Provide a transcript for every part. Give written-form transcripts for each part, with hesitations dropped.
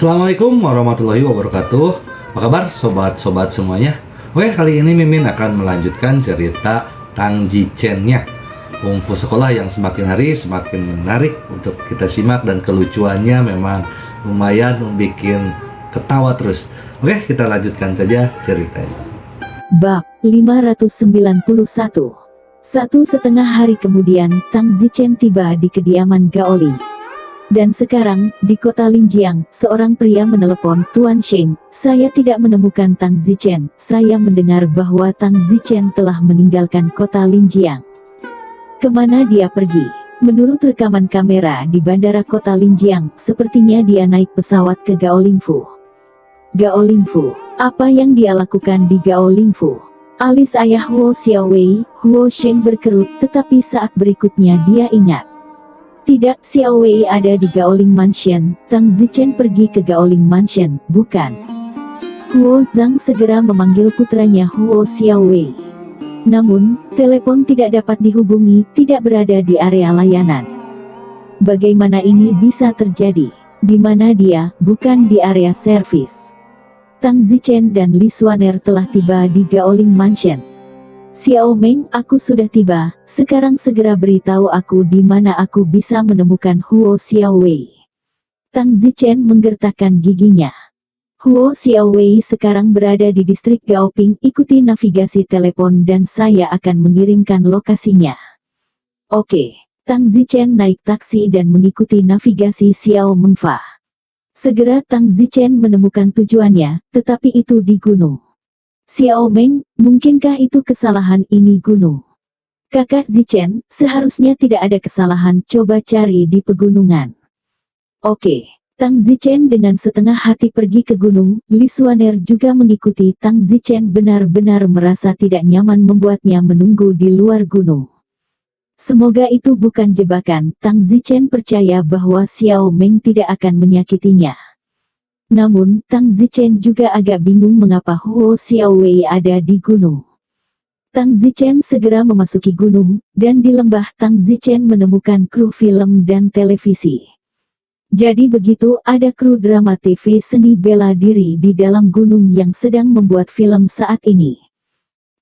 Assalamualaikum warahmatullahi wabarakatuh. Apa kabar sobat-sobat semuanya? Oke, kali ini Mimin akan melanjutkan cerita Tang Zichen-nya, kungfu sekolah yang semakin hari semakin menarik untuk kita simak dan kelucuannya memang lumayan membuat ketawa terus. Oke, kita lanjutkan saja ceritanya. Bab 591. 1,5 hari kemudian, Tang Zichen tiba di kediaman Gaoli. Dan sekarang, di kota Linjiang, seorang pria menelepon, "Tuan Sheng, saya tidak menemukan Tang Zichen. Saya mendengar bahwa Tang Zichen telah meninggalkan kota Linjiang." Kemana dia pergi? Menurut rekaman kamera di bandara kota Linjiang, sepertinya dia naik pesawat ke Gaolingfu. Gaolingfu, apa yang dia lakukan di Gaolingfu? Alis ayah Huo Xiaowei, Huo Sheng berkerut, tetapi saat berikutnya dia ingat. Tidak, Xiaowei ada di Gaoling Mansion. Tang Zichen pergi ke Gaoling Mansion, bukan? Huo Zhang segera memanggil putranya Huo Xiaowei. Namun, telepon tidak dapat dihubungi, tidak berada di area layanan. Bagaimana ini bisa terjadi? Di mana dia? Bukan di area servis. Tang Zichen dan Li Xuaner telah tiba di Gaoling Mansion. "Xiao Meng, aku sudah tiba. Sekarang segera beritahu aku di mana aku bisa menemukan Huo Xiaowei." Tang Zichen menggertakkan giginya. "Huo Xiaowei sekarang berada di distrik Gaoping. Ikuti navigasi telepon dan saya akan mengirimkan lokasinya." Oke. Tang Zichen naik taksi dan mengikuti navigasi Xiao Mengfa. Segera Tang Zichen menemukan tujuannya, tetapi itu di gunung. "Xiao Meng, mungkinkah itu kesalahan ini gunung?" "Kakak Zichen, seharusnya tidak ada kesalahan, coba cari di pegunungan." Oke. Tang Zichen dengan setengah hati pergi ke gunung. Li Xuaner juga mengikuti. Tang Zichen benar-benar merasa tidak nyaman membuatnya menunggu di luar gunung. Semoga itu bukan jebakan. Tang Zichen percaya bahwa Xiao Meng tidak akan menyakitinya. Namun, Tang Zichen juga agak bingung mengapa Huo Xiaowei ada di gunung. Tang Zichen segera memasuki gunung, dan di lembah Tang Zichen menemukan kru film dan televisi. Jadi begitu, ada kru drama TV seni bela diri di dalam gunung yang sedang membuat film saat ini.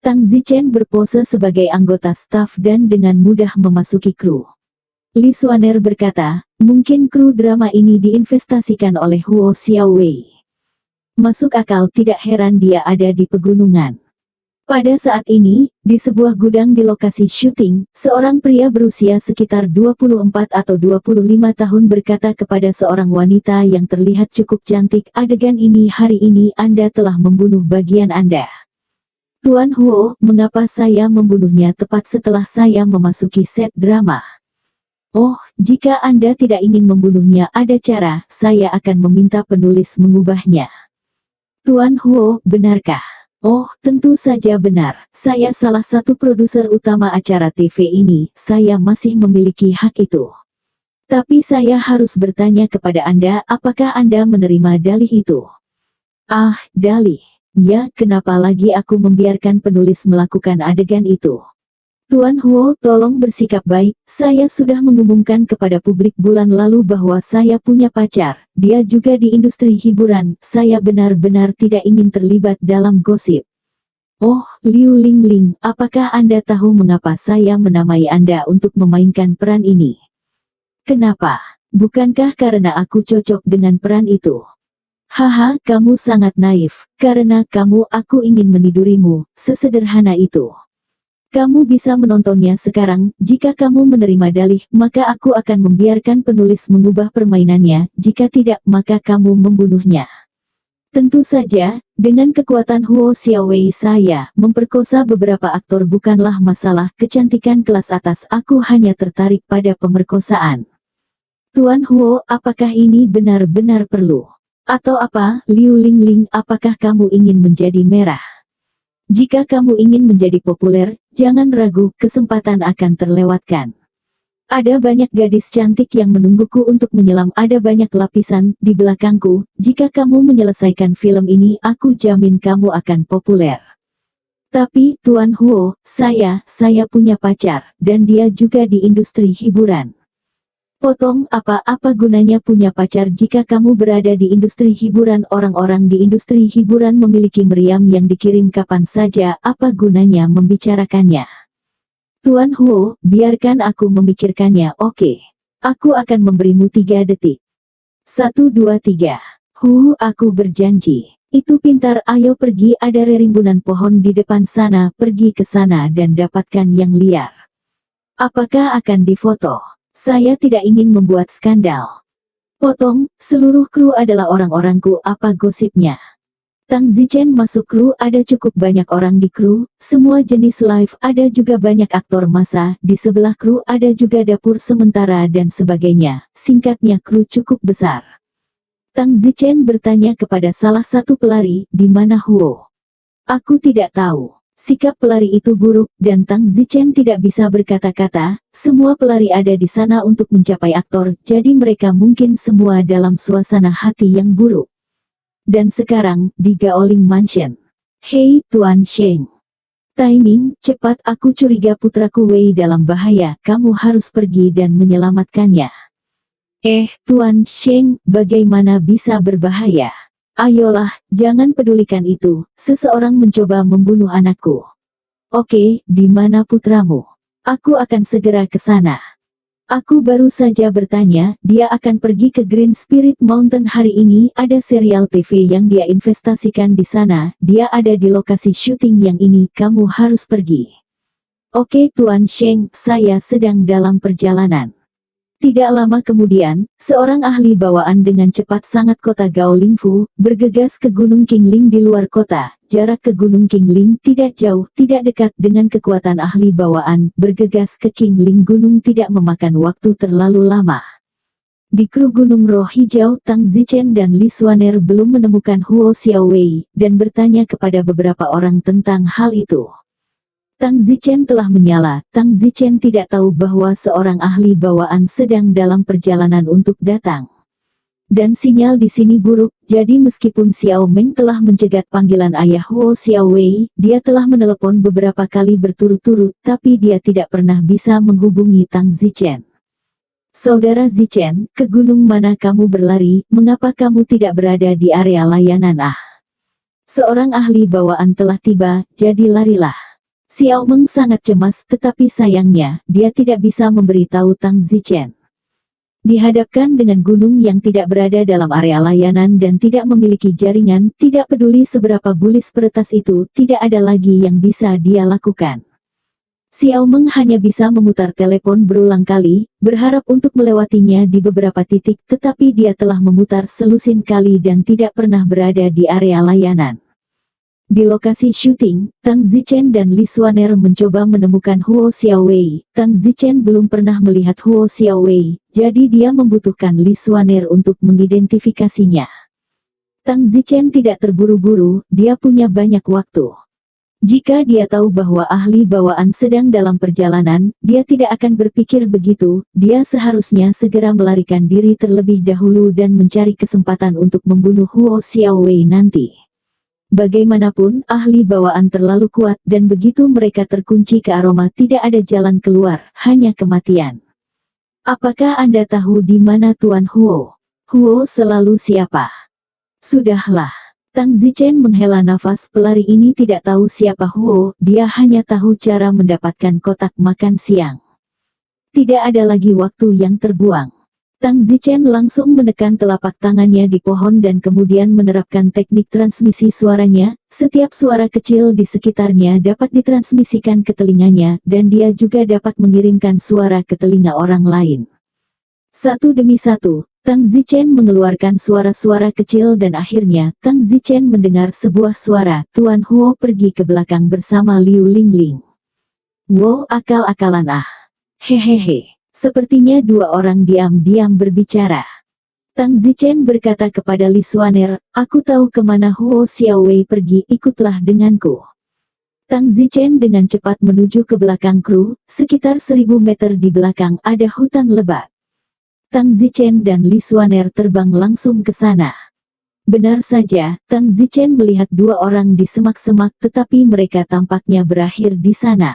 Tang Zichen berpose sebagai anggota staf dan dengan mudah memasuki kru. Li Xuaner berkata, "Mungkin kru drama ini diinvestasikan oleh Huo Xiaowei." Masuk akal, tidak heran dia ada di pegunungan. Pada saat ini, di sebuah gudang di lokasi syuting, seorang pria berusia sekitar 24 atau 25 tahun berkata kepada seorang wanita yang terlihat cukup cantik, "Adegan ini hari ini Anda telah membunuh bagian Anda." "Tuan Huo, mengapa saya membunuhnya tepat setelah saya memasuki set drama?" "Oh, jika Anda tidak ingin membunuhnya, ada cara, saya akan meminta penulis mengubahnya." "Tuan Huo, benarkah?" "Oh, tentu saja benar. Saya salah satu produser utama acara TV ini, saya masih memiliki hak itu. Tapi saya harus bertanya kepada Anda, apakah Anda menerima dalih itu?" "Ah, dalih. Ya, kenapa lagi aku membiarkan penulis melakukan adegan itu?" "Tuan Huo, tolong bersikap baik. Saya sudah mengumumkan kepada publik bulan lalu bahwa saya punya pacar. Dia juga di industri hiburan. Saya benar-benar tidak ingin terlibat dalam gosip." "Oh, Liu Lingling, apakah Anda tahu mengapa saya menamai Anda untuk memainkan peran ini?" "Kenapa? Bukankah karena aku cocok dengan peran itu?" "Haha, kamu sangat naif. Karena kamu, aku ingin menidurimu. Sesederhana itu. Kamu bisa menontonnya sekarang. Jika kamu menerima dalih, maka aku akan membiarkan penulis mengubah permainannya. Jika tidak, maka kamu membunuhnya." "Tentu saja, dengan kekuatan Huo Xiaowei saya, memperkosa beberapa aktor bukanlah masalah. Kecantikan kelas atas, aku hanya tertarik pada pemerkosaan." "Tuan Huo, apakah ini benar-benar perlu? Atau apa, Liu Lingling, apakah kamu ingin menjadi merah? Jika kamu ingin menjadi populer, jangan ragu, kesempatan akan terlewatkan. Ada banyak gadis cantik yang menungguku untuk menyelam, ada banyak lapisan di belakangku. Jika kamu menyelesaikan film ini, aku jamin kamu akan populer." "Tapi, Tuan Huo, saya punya pacar, dan dia juga di industri hiburan." Potong apa gunanya punya pacar jika kamu berada di industri hiburan? Orang-orang di industri hiburan memiliki meriam yang dikirim kapan saja, apa gunanya membicarakannya? Tuan Huo, biarkan aku memikirkannya. Oke. Aku akan memberimu 3 detik. 1, 2, 3. Aku berjanji. Itu pintar, ayo pergi, ada rerimbunan pohon di depan sana, pergi ke sana dan dapatkan yang liar. Apakah akan difoto? Saya tidak ingin membuat skandal. Potong, seluruh kru adalah orang-orangku, apa gosipnya? Tang Zichen masuk kru, ada cukup banyak orang di kru, semua jenis live, ada juga banyak aktor masa, di sebelah kru ada juga dapur sementara dan sebagainya, singkatnya kru cukup besar. Tang Zichen bertanya kepada salah satu pelari, di mana Huo? Aku tidak tahu. Sikap pelari itu buruk, dan Tang Zichen tidak bisa berkata-kata, semua pelari ada di sana untuk mencapai aktor, jadi mereka mungkin semua dalam suasana hati yang buruk. Dan sekarang, di Gaoling Mansion. Hei Tuan Sheng. Timing, cepat, aku curiga putraku Wei dalam bahaya, kamu harus pergi dan menyelamatkannya. Tuan Sheng, bagaimana bisa berbahaya? Ayolah, jangan pedulikan itu, seseorang mencoba membunuh anakku. Oke, di mana putramu? Aku akan segera ke sana. Aku baru saja bertanya, dia akan pergi ke Green Spirit Mountain hari ini, ada serial TV yang dia investasikan di sana, dia ada di lokasi syuting yang ini, kamu harus pergi. Oke Tuan Sheng, saya sedang dalam perjalanan. Tidak lama kemudian, seorang ahli bawaan dengan cepat sangat kota Gaolingfu, bergegas ke Gunung Qingling di luar kota. Jarak ke Gunung Qingling tidak jauh, tidak dekat dengan kekuatan ahli bawaan, bergegas ke Qingling gunung tidak memakan waktu terlalu lama. Di kru Gunung Roh Hijau, Tang Zichen dan Li Xuaner belum menemukan Huo Xiaowei, dan bertanya kepada beberapa orang tentang hal itu. Tang Zichen telah menyala, Tang Zichen tidak tahu bahwa seorang ahli bawaan sedang dalam perjalanan untuk datang. Dan sinyal di sini buruk, jadi meskipun Xiao Meng telah mencegat panggilan ayah Huo Xiaowei, dia telah menelepon beberapa kali berturut-turut, tapi dia tidak pernah bisa menghubungi Tang Zichen. Saudara Zichen, ke gunung mana kamu berlari, mengapa kamu tidak berada di area layanan? Seorang ahli bawaan telah tiba, jadi larilah. Xiao Meng sangat cemas, tetapi sayangnya, dia tidak bisa memberitahu Tang Zichen. Dihadapkan dengan gunung yang tidak berada dalam area layanan dan tidak memiliki jaringan, tidak peduli seberapa bulis peretas itu, tidak ada lagi yang bisa dia lakukan. Xiao Meng hanya bisa memutar telepon berulang kali, berharap untuk melewatinya di beberapa titik, tetapi dia telah memutar selusin kali dan tidak pernah berada di area layanan. Di lokasi syuting, Tang Zichen dan Li Xuaner mencoba menemukan Huo Xiaowei. Tang Zichen belum pernah melihat Huo Xiaowei, jadi dia membutuhkan Li Xuaner untuk mengidentifikasinya. Tang Zichen tidak terburu-buru, dia punya banyak waktu. Jika dia tahu bahwa ahli bawaan sedang dalam perjalanan, dia tidak akan berpikir begitu, dia seharusnya segera melarikan diri terlebih dahulu dan mencari kesempatan untuk membunuh Huo Xiaowei nanti. Bagaimanapun, ahli bawaan terlalu kuat, dan begitu mereka terkunci ke aroma tidak ada jalan keluar, hanya kematian. Apakah Anda tahu di mana Tuan Huo? Huo selalu siapa? Sudahlah. Tang Zichen menghela nafas, pelari ini tidak tahu siapa Huo, dia hanya tahu cara mendapatkan kotak makan siang. Tidak ada lagi waktu yang terbuang. Tang Zichen langsung menekan telapak tangannya di pohon dan kemudian menerapkan teknik transmisi suaranya, setiap suara kecil di sekitarnya dapat ditransmisikan ke telinganya, dan dia juga dapat mengirimkan suara ke telinga orang lain. Satu demi satu, Tang Zichen mengeluarkan suara-suara kecil dan akhirnya, Tang Zichen mendengar sebuah suara, Tuan Huo pergi ke belakang bersama Liu Lingling. Wow, akal-akalan Hehehe. Sepertinya dua orang diam-diam berbicara. Tang Zichen berkata kepada Li Xuaner, aku tahu kemana Huo Xiaowei pergi, ikutlah denganku. Tang Zichen dengan cepat menuju ke belakang kru, sekitar 1000 meter di belakang ada hutan lebat. Tang Zichen dan Li Xuaner terbang langsung ke sana. Benar saja, Tang Zichen melihat dua orang di semak-semak tetapi mereka tampaknya berakhir di sana.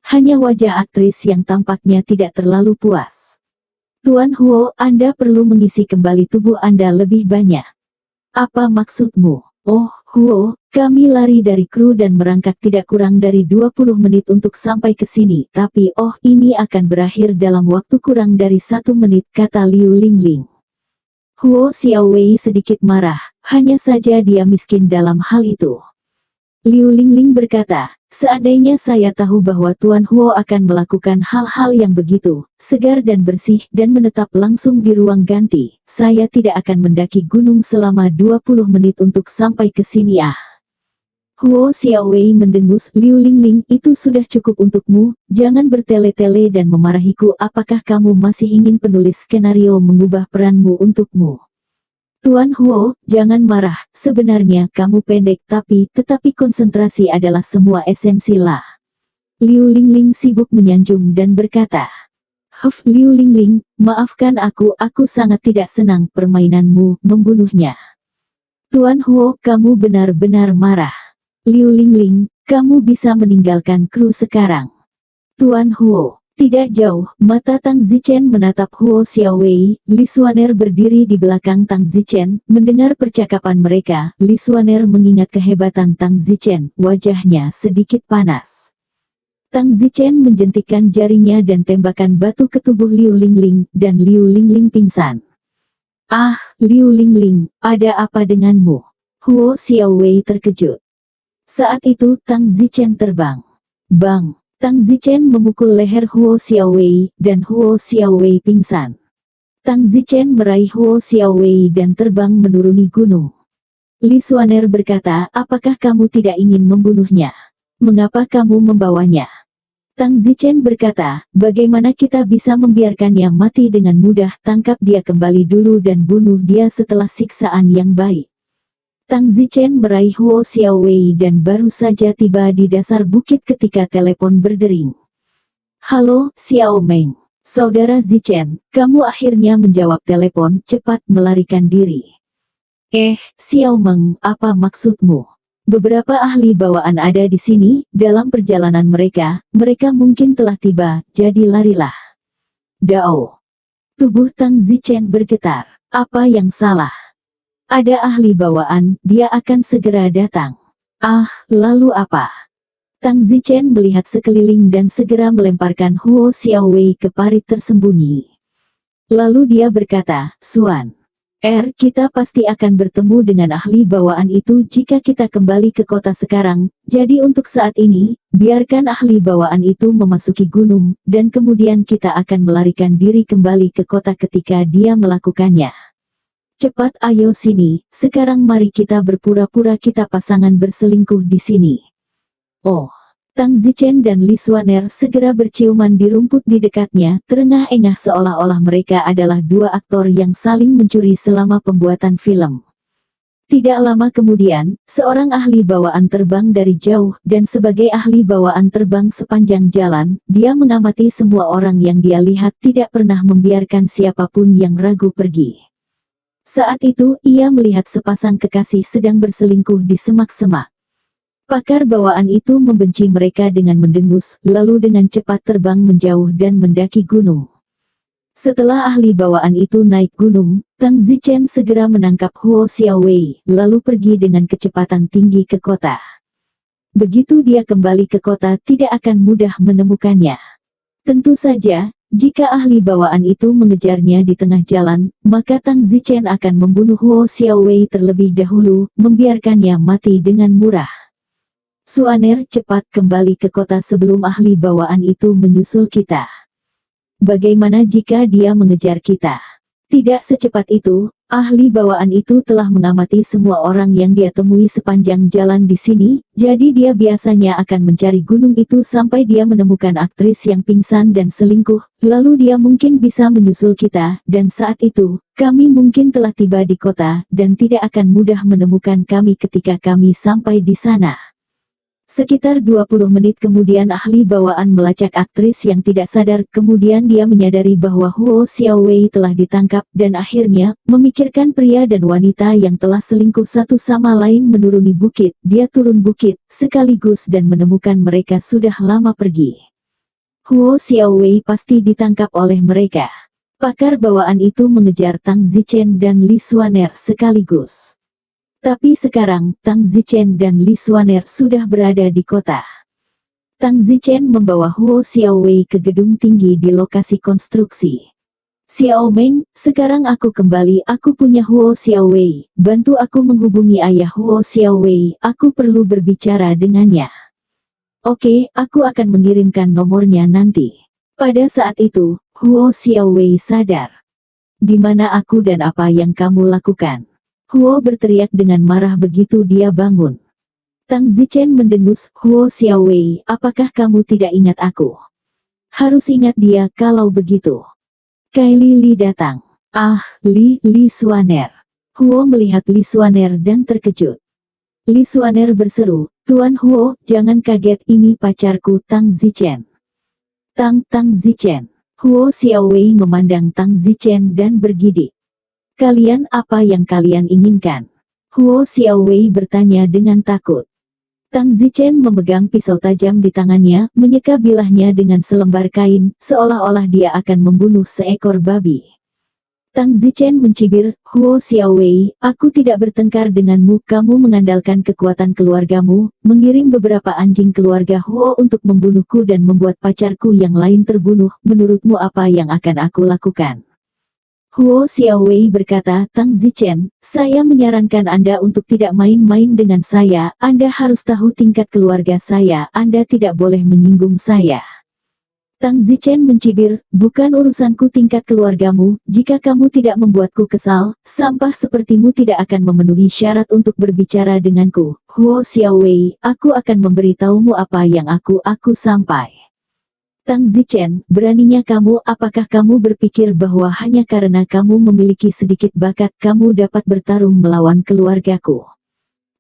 Hanya wajah aktris yang tampaknya tidak terlalu puas. Tuan Huo, Anda perlu mengisi kembali tubuh Anda lebih banyak. Apa maksudmu? Oh, Huo, kami lari dari kru dan merangkak tidak kurang dari 20 menit untuk sampai ke sini. Tapi ini akan berakhir dalam waktu kurang dari 1 menit, kata Liu Lingling. Huo Xiaowei sedikit marah, hanya saja dia miskin dalam hal itu. Liu Lingling berkata, seandainya saya tahu bahwa Tuan Huo akan melakukan hal-hal yang begitu segar dan bersih dan menetap langsung di ruang ganti, saya tidak akan mendaki gunung selama 20 menit untuk sampai ke sini. Huo Xiaowei mendengus. Liu Lingling, itu sudah cukup untukmu, jangan bertele-tele dan memarahiku. Apakah kamu masih ingin penulis skenario mengubah peranmu untukmu? Tuan Huo, jangan marah, sebenarnya kamu pendek tetapi konsentrasi adalah semua esensi lah. Liu Lingling sibuk menyanjung dan berkata, Liu Lingling, maafkan aku sangat tidak senang permainanmu membunuhnya. Tuan Huo, kamu benar-benar marah. Liu Lingling, kamu bisa meninggalkan kru sekarang. Tuan Huo. Tidak jauh, mata Tang Zichen menatap Huo Xiaowei. Li Xuaner berdiri di belakang Tang Zichen. Mendengar percakapan mereka, Li Xuaner mengingat kehebatan Tang Zichen. Wajahnya sedikit panas. Tang Zichen menjentikkan jarinya dan tembakan batu ke tubuh Liu Lingling, dan Liu Lingling pingsan. Liu Lingling, ada apa denganmu? Huo Xiaowei terkejut. Saat itu Tang Zichen terbang. Bang! Tang Zichen memukul leher Huo Xiaowei, dan Huo Xiaowei pingsan. Tang Zichen meraih Huo Xiaowei dan terbang menuruni gunung. Li Xuaner berkata, apakah kamu tidak ingin membunuhnya? Mengapa kamu membawanya? Tang Zichen berkata, bagaimana kita bisa membiarkannya mati dengan mudah? Tangkap dia kembali dulu dan bunuh dia setelah siksaan yang baik. Tang Zichen meraih Huo Xiaowei dan baru saja tiba di dasar bukit ketika telepon berdering. Halo, Xiao Meng. Saudara Zichen, kamu akhirnya menjawab telepon, cepat melarikan diri. Xiao Meng, apa maksudmu? Beberapa ahli bawaan ada di sini, dalam perjalanan mereka mungkin telah tiba, jadi larilah. Dao. Tubuh Tang Zichen bergetar. Apa yang salah? Ada ahli bawaan, dia akan segera datang. Lalu apa? Tang Zichen melihat sekeliling dan segera melemparkan Huo Xiaowei ke parit tersembunyi. Lalu dia berkata, Suan. Kita pasti akan bertemu dengan ahli bawaan itu jika kita kembali ke kota sekarang, jadi untuk saat ini, biarkan ahli bawaan itu memasuki gunung, dan kemudian kita akan melarikan diri kembali ke kota ketika dia melakukannya. Cepat ayo sini, sekarang mari kita berpura-pura kita pasangan berselingkuh di sini. Tang Zichen dan Li Xuaner segera berciuman di rumput di dekatnya, terengah-engah seolah-olah mereka adalah dua aktor yang saling mencuri selama pembuatan film. Tidak lama kemudian, seorang ahli bawaan terbang dari jauh, dan sebagai ahli bawaan terbang sepanjang jalan, dia mengamati semua orang yang dia lihat, tidak pernah membiarkan siapapun yang ragu pergi. Saat itu, ia melihat sepasang kekasih sedang berselingkuh di semak-semak. Pakar bawaan itu membenci mereka dengan mendengus, lalu dengan cepat terbang menjauh dan mendaki gunung. Setelah ahli bawaan itu naik gunung, Tang Zichen segera menangkap Huo Xiaowei, lalu pergi dengan kecepatan tinggi ke kota. Begitu dia kembali ke kota, tidak akan mudah menemukannya. Tentu saja, jika ahli bawaan itu mengejarnya di tengah jalan, maka Tang Zichen akan membunuh Huo Xiaowei terlebih dahulu, membiarkannya mati dengan murah. Xuaner, cepat kembali ke kota sebelum ahli bawaan itu menyusul kita. Bagaimana jika dia mengejar kita? Tidak secepat itu, ahli bawaan itu telah mengamati semua orang yang dia temui sepanjang jalan di sini, jadi dia biasanya akan mencari gunung itu sampai dia menemukan aktris yang pingsan dan selingkuh, lalu dia mungkin bisa menyusul kita, dan saat itu, kami mungkin telah tiba di kota, dan tidak akan mudah menemukan kami ketika kami sampai di sana. Sekitar 20 menit kemudian ahli bawaan melacak aktris yang tidak sadar, kemudian dia menyadari bahwa Huo Xiaowei telah ditangkap, dan akhirnya, memikirkan pria dan wanita yang telah selingkuh satu sama lain menuruni bukit, dia turun bukit, sekaligus dan menemukan mereka sudah lama pergi. Huo Xiaowei pasti ditangkap oleh mereka. Pakar bawaan itu mengejar Tang Zichen dan Li Xuaner sekaligus. Tapi sekarang, Tang Zichen dan Li Xuaner sudah berada di kota. Tang Zichen membawa Huo Xiaowei ke gedung tinggi di lokasi konstruksi. Xiao Meng, sekarang aku kembali, aku punya Huo Xiaowei, bantu aku menghubungi ayah Huo Xiaowei, aku perlu berbicara dengannya. Oke, aku akan mengirimkan nomornya nanti. Pada saat itu, Huo Xiaowei sadar. Di mana aku dan apa yang kamu lakukan? Huo berteriak dengan marah begitu dia bangun. Tang Zichen mendengus, Huo Xiaowei, apakah kamu tidak ingat aku? Harus ingat dia kalau begitu. Kylie Li datang. Ah, Li Xuaner. Huo melihat Li Xuaner dan terkejut. Li Xuaner berseru, Tuan Huo, jangan kaget, ini pacarku Tang Zichen. Tang Zichen. Huo Xiaowei memandang Tang Zichen dan bergidik. Kalian apa yang kalian inginkan? Huo Xiaowei bertanya dengan takut. Tang Zichen memegang pisau tajam di tangannya, menyeka bilahnya dengan selembar kain, seolah-olah dia akan membunuh seekor babi. Tang Zichen mencibir, Huo Xiaowei, aku tidak bertengkar denganmu, kamu mengandalkan kekuatan keluargamu, mengirim beberapa anjing keluarga Huo untuk membunuhku dan membuat pacarku yang lain terbunuh, menurutmu apa yang akan aku lakukan? Huo Xiaowei berkata, Tang Zichen, saya menyarankan Anda untuk tidak main-main dengan saya, Anda harus tahu tingkat keluarga saya, Anda tidak boleh menyinggung saya. Tang Zichen mencibir, bukan urusanku tingkat keluargamu, jika kamu tidak membuatku kesal, sampah sepertimu tidak akan memenuhi syarat untuk berbicara denganku. Huo Xiaowei, aku akan memberitahumu apa yang aku sampai. Tang Zichen, beraninya kamu, apakah kamu berpikir bahwa hanya karena kamu memiliki sedikit bakat kamu dapat bertarung melawan keluargaku?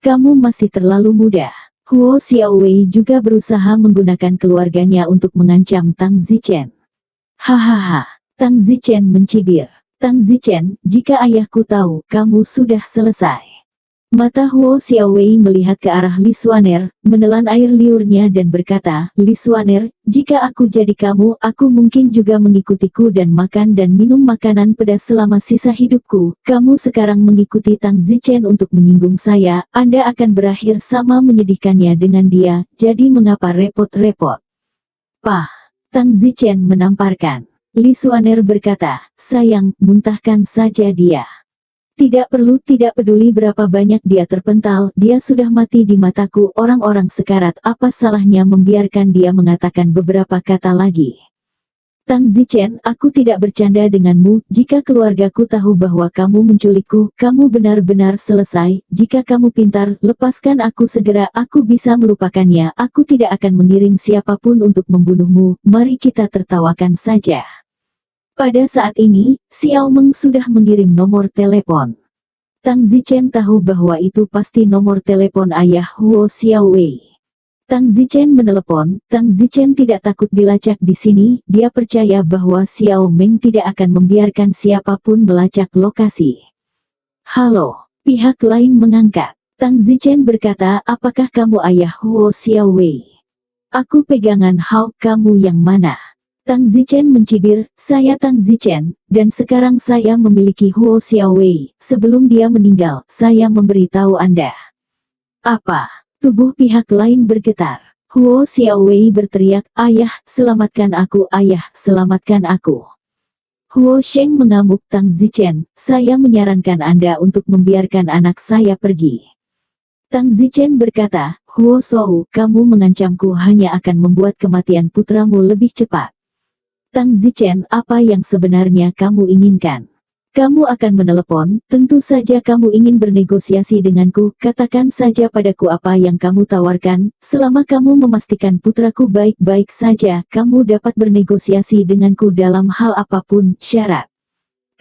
Kamu masih terlalu muda. Huo Xiaowei juga berusaha menggunakan keluarganya untuk mengancam Tang Zichen. Hahaha, Tang Zichen mencibir. Tang Zichen, jika ayahku tahu, kamu sudah selesai. Mata Huo Xiaowei melihat ke arah Li Xuaner, menelan air liurnya dan berkata, Li Xuaner, jika aku jadi kamu, aku mungkin juga mengikutiku dan makan dan minum makanan pedas selama sisa hidupku. Kamu sekarang mengikuti Tang Zichen untuk menyinggung saya, Anda akan berakhir sama menyedihkannya dengan dia, jadi mengapa repot-repot? Pah, Tang Zichen menamparkan. Li Xuaner berkata, sayang, muntahkan saja dia. Tidak perlu, tidak peduli berapa banyak dia terpental, dia sudah mati di mataku, orang-orang sekarat, apa salahnya membiarkan dia mengatakan beberapa kata lagi. Tang Zichen, aku tidak bercanda denganmu, jika keluargaku tahu bahwa kamu menculikku, kamu benar-benar selesai, jika kamu pintar, lepaskan aku segera, aku bisa melupakannya, aku tidak akan mengirim siapapun untuk membunuhmu, mari kita tertawakan saja. Pada saat ini, Xiao Meng sudah mengirim nomor telepon. Tang Zichen tahu bahwa itu pasti nomor telepon ayah Huo Xiaowei. Tang Zichen menelepon, Tang Zichen tidak takut dilacak di sini, dia percaya bahwa Xiao Meng tidak akan membiarkan siapapun melacak lokasi. Halo, pihak lain mengangkat. Tang Zichen berkata, apakah kamu ayah Huo Xiaowei? Aku pegangan Hao, kamu yang mana? Tang Zichen mencibir, saya Tang Zichen, dan sekarang saya memiliki Huo Xiaowei, sebelum dia meninggal, saya memberitahu Anda. Apa? Tubuh pihak lain bergetar. Huo Xiaowei berteriak, ayah, selamatkan aku, ayah, selamatkan aku. Huo Sheng mengamuk, Tang Zichen, saya menyarankan Anda untuk membiarkan anak saya pergi. Tang Zichen berkata, Huo Shou, kamu mengancamku hanya akan membuat kematian putramu lebih cepat. Tang Zichen, apa yang sebenarnya kamu inginkan? Kamu akan menelepon, tentu saja kamu ingin bernegosiasi denganku, katakan saja padaku apa yang kamu tawarkan, selama kamu memastikan putraku baik-baik saja, kamu dapat bernegosiasi denganku dalam hal apapun, syarat.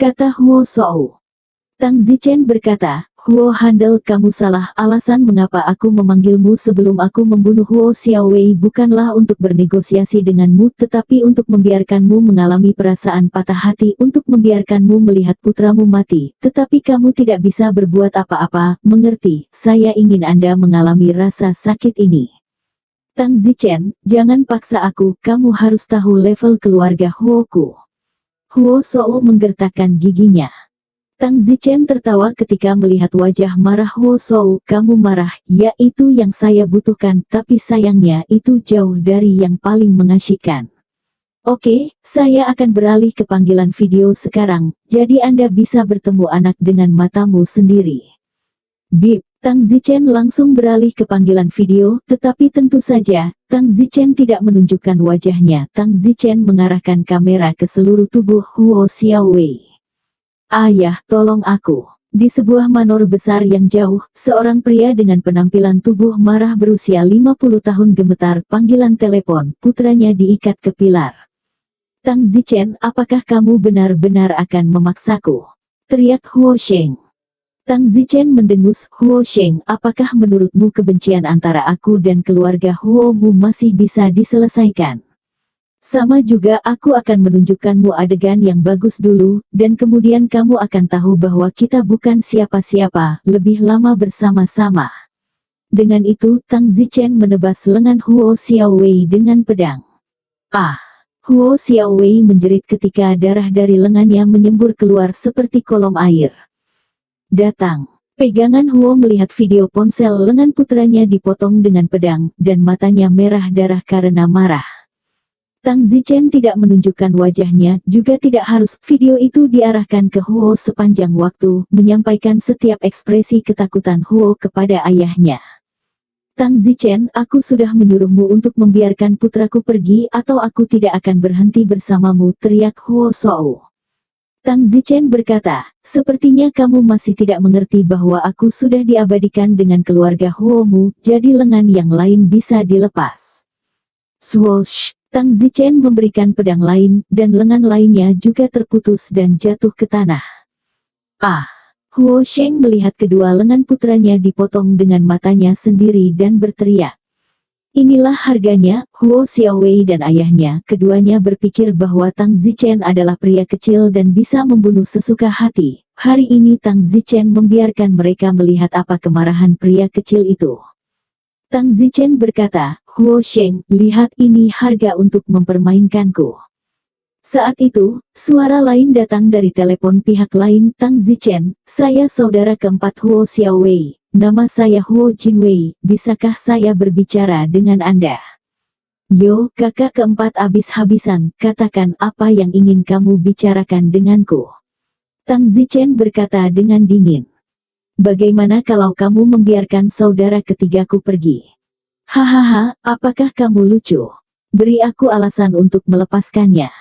Kata Huo Shou. Tang Zichen berkata, Huo Handel, kamu salah, alasan mengapa aku memanggilmu sebelum aku membunuh Huo Xiaowei bukanlah untuk bernegosiasi denganmu, tetapi untuk membiarkanmu mengalami perasaan patah hati, untuk membiarkanmu melihat putramu mati, tetapi kamu tidak bisa berbuat apa-apa, mengerti, saya ingin Anda mengalami rasa sakit ini. Tang Zichen, jangan paksa aku, kamu harus tahu level keluarga Huoku. Huo Shou menggertakkan giginya. Tang Zichen tertawa ketika melihat wajah marah Huo Shou. Kamu marah, ya itu yang saya butuhkan, tapi sayangnya itu jauh dari yang paling mengasyikkan. Oke, saya akan beralih ke panggilan video sekarang, jadi Anda bisa bertemu anak dengan matamu sendiri. Bip, Tang Zichen langsung beralih ke panggilan video, tetapi tentu saja, Tang Zichen tidak menunjukkan wajahnya. Tang Zichen mengarahkan kamera ke seluruh tubuh Huo Xiaowei. Ayah, tolong aku. Di sebuah manor besar yang jauh, seorang pria dengan penampilan tubuh marah berusia 50 tahun gemetar panggilan telepon, putranya diikat ke pilar. Tang Zichen, apakah kamu benar-benar akan memaksaku? Teriak Huo Sheng. Tang Zichen mendengus. Huo Sheng, apakah menurutmu kebencian antara aku dan keluarga Huo Mu masih bisa diselesaikan? Sama juga, aku akan menunjukkanmu adegan yang bagus dulu, dan kemudian kamu akan tahu bahwa kita bukan siapa-siapa, lebih lama bersama-sama. Dengan itu, Tang Zichen menebas lengan Huo Xiaowei dengan pedang. Ah! Huo Xiaowei menjerit ketika darah dari lengannya menyembur keluar seperti kolom air. Datang. Pegangan Huo melihat video ponsel lengan putranya dipotong dengan pedang, dan matanya merah darah karena marah. Tang Zichen tidak menunjukkan wajahnya, juga tidak harus. Video itu diarahkan ke Huo sepanjang waktu, menyampaikan setiap ekspresi ketakutan Huo kepada ayahnya. Tang Zichen, aku sudah menyuruhmu untuk membiarkan putraku pergi atau aku tidak akan berhenti bersamamu, teriak Huo Shou. Tang Zichen berkata, sepertinya kamu masih tidak mengerti bahwa aku sudah diabadikan dengan keluarga Huo Mu, jadi lengan yang lain bisa dilepas. Swoosh! Tang Zichen memberikan pedang lain, dan lengan lainnya juga terputus dan jatuh ke tanah. Ah! Huo Sheng melihat kedua lengan putranya dipotong dengan matanya sendiri dan berteriak. Inilah harganya. Huo Xiaowei dan ayahnya, keduanya berpikir bahwa Tang Zichen adalah pria kecil dan bisa membunuh sesuka hati. Hari ini Tang Zichen membiarkan mereka melihat apa kemarahan pria kecil itu. Tang Zichen berkata, Huo Sheng, lihat ini harga untuk mempermainkanku. Saat itu, suara lain datang dari telepon pihak lain. Tang Zichen, saya saudara keempat Huo Xiaowei. Nama saya Huo Jinwei, bisakah saya berbicara dengan Anda? Yo, kakak keempat habis-habisan, katakan apa yang ingin kamu bicarakan denganku. Tang Zichen berkata dengan dingin. Bagaimana kalau kamu membiarkan saudara ketigaku pergi? Hahaha, apakah kamu lucu? Beri aku alasan untuk melepaskannya.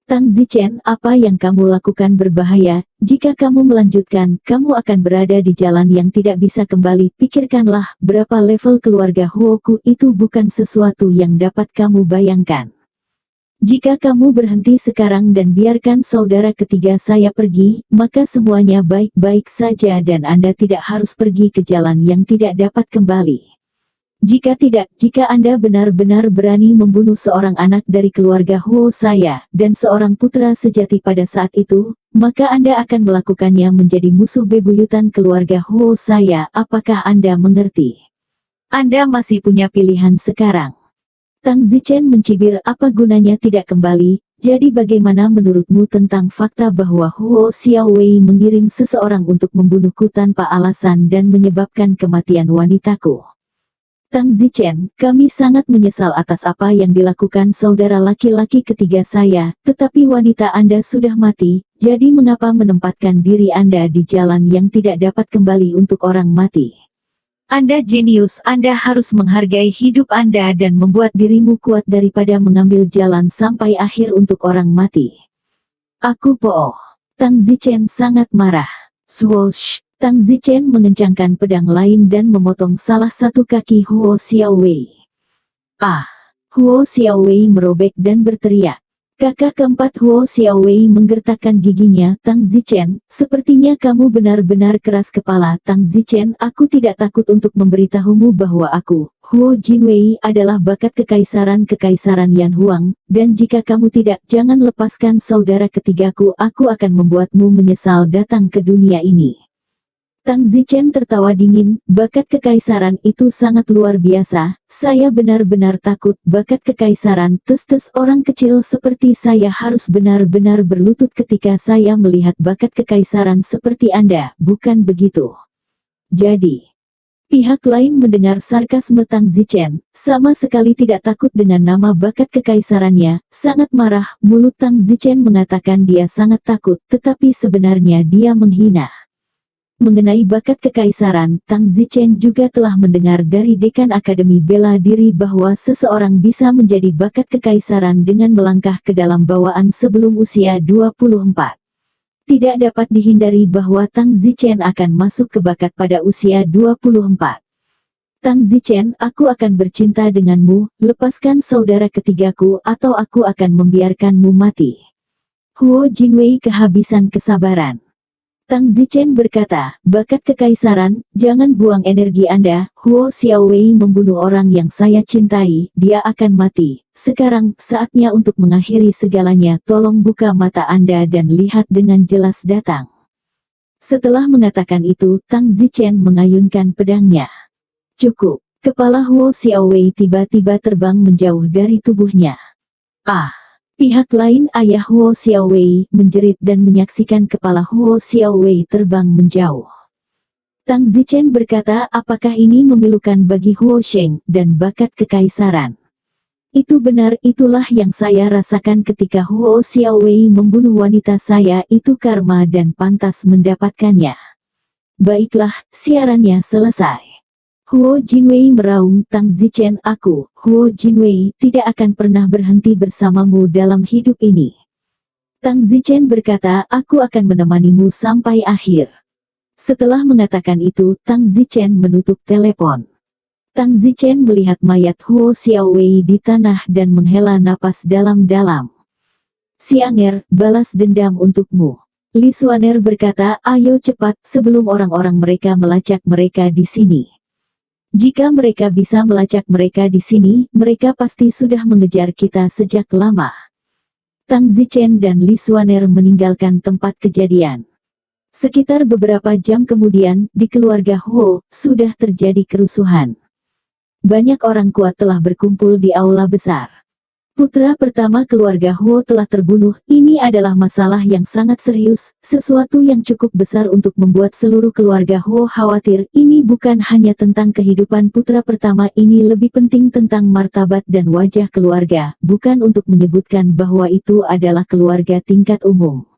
Tang Zichen, apa yang kamu lakukan berbahaya. Jika kamu melanjutkan, kamu akan berada di jalan yang tidak bisa kembali. Pikirkanlah, berapa level keluarga Huoku itu bukan sesuatu yang dapat kamu bayangkan. Jika kamu berhenti sekarang dan biarkan saudara ketiga saya pergi, maka semuanya baik-baik saja dan Anda tidak harus pergi ke jalan yang tidak dapat kembali. Jika tidak, jika Anda benar-benar berani membunuh seorang anak dari keluarga Huo saya, dan seorang putra sejati pada saat itu, maka Anda akan melakukannya menjadi musuh bebuyutan keluarga Huo saya. Apakah Anda mengerti? Anda masih punya pilihan sekarang. Tang Zichen mencibir, apa gunanya tidak kembali? Jadi bagaimana menurutmu tentang fakta bahwa Huo Xiaowei mengirim seseorang untuk membunuhku tanpa alasan dan menyebabkan kematian wanitaku? Tang Zichen, kami sangat menyesal atas apa yang dilakukan saudara laki-laki ketiga saya, tetapi wanita Anda sudah mati, jadi mengapa menempatkan diri Anda di jalan yang tidak dapat kembali untuk orang mati? Anda jenius, Anda harus menghargai hidup Anda dan membuat dirimu kuat daripada mengambil jalan sampai akhir untuk orang mati. Aku bohong. Tang Zichen sangat marah. Swoosh! Tang Zichen mengencangkan pedang lain dan memotong salah satu kaki Huo Xiaowei. Ah! Huo Xiaowei merobek dan berteriak. Kakak keempat Huo Xiaowei menggertakkan giginya. Tang Zichen, sepertinya kamu benar-benar keras kepala. Tang Zichen, aku tidak takut untuk memberitahumu bahwa aku, Huo Jinwei, adalah bakat kekaisaran Yan Huang, dan jika kamu tidak, jangan lepaskan saudara ketigaku. Aku akan membuatmu menyesal datang ke dunia ini. Tang Zichen tertawa dingin, bakat kekaisaran itu sangat luar biasa, saya benar-benar takut bakat kekaisaran, tes orang kecil seperti saya harus benar-benar berlutut ketika saya melihat bakat kekaisaran seperti Anda, bukan begitu? Jadi, pihak lain mendengar sarkasme Tang Zichen, sama sekali tidak takut dengan nama bakat kekaisarannya, sangat marah, mulut Tang Zichen mengatakan dia sangat takut, tetapi sebenarnya dia menghina. Mengenai bakat kekaisaran, Tang Zichen juga telah mendengar dari dekan Akademi Bela Diri bahwa seseorang bisa menjadi bakat kekaisaran dengan melangkah ke dalam bawaan sebelum usia 24. Tidak dapat dihindari bahwa Tang Zichen akan masuk ke bakat pada usia 24. Tang Zichen, aku akan bercinta denganmu, lepaskan saudara ketigaku atau aku akan membiarkanmu mati. Huo Jinwei kehabisan kesabaran. Tang Zichen berkata, bakat kekaisaran, jangan buang energi Anda, Huo Xiaowei membunuh orang yang saya cintai, dia akan mati. Sekarang, saatnya untuk mengakhiri segalanya, tolong buka mata Anda dan lihat dengan jelas datang. Setelah mengatakan itu, Tang Zichen mengayunkan pedangnya. Cukup, kepala Huo Xiaowei tiba-tiba terbang menjauh dari tubuhnya. Ah! Pihak lain ayah Huo Xiaowei menjerit dan menyaksikan kepala Huo Xiaowei terbang menjauh. Tang Zichen berkata, apakah ini memilukan bagi Huo Sheng dan bakat kekaisaran? Itu benar, itulah yang saya rasakan ketika Huo Xiaowei membunuh wanita saya, itu karma dan pantas mendapatkannya. Baiklah, siarannya selesai. Huo Jinwei meraung, Tang Zichen, aku, Huo Jinwei, tidak akan pernah berhenti bersamamu dalam hidup ini. Tang Zichen berkata, aku akan menemanimu sampai akhir. Setelah mengatakan itu, Tang Zichen menutup telepon. Tang Zichen melihat mayat Huo Xiaowei di tanah dan menghela napas dalam-dalam. Xianger, balas dendam untukmu. Li Xuaner berkata, ayo cepat, sebelum orang-orang mereka melacak mereka di sini. Jika mereka bisa melacak mereka di sini, mereka pasti sudah mengejar kita sejak lama. Tang Zichen dan Li Xuaner meninggalkan tempat kejadian. Sekitar beberapa jam kemudian, di keluarga Huo, sudah terjadi kerusuhan. Banyak orang kuat telah berkumpul di aula besar. Putra pertama keluarga Huo telah terbunuh, ini adalah masalah yang sangat serius, sesuatu yang cukup besar untuk membuat seluruh keluarga Huo khawatir, ini bukan hanya tentang kehidupan putra pertama, ini lebih penting tentang martabat dan wajah keluarga, bukan untuk menyebutkan bahwa itu adalah keluarga tingkat umum.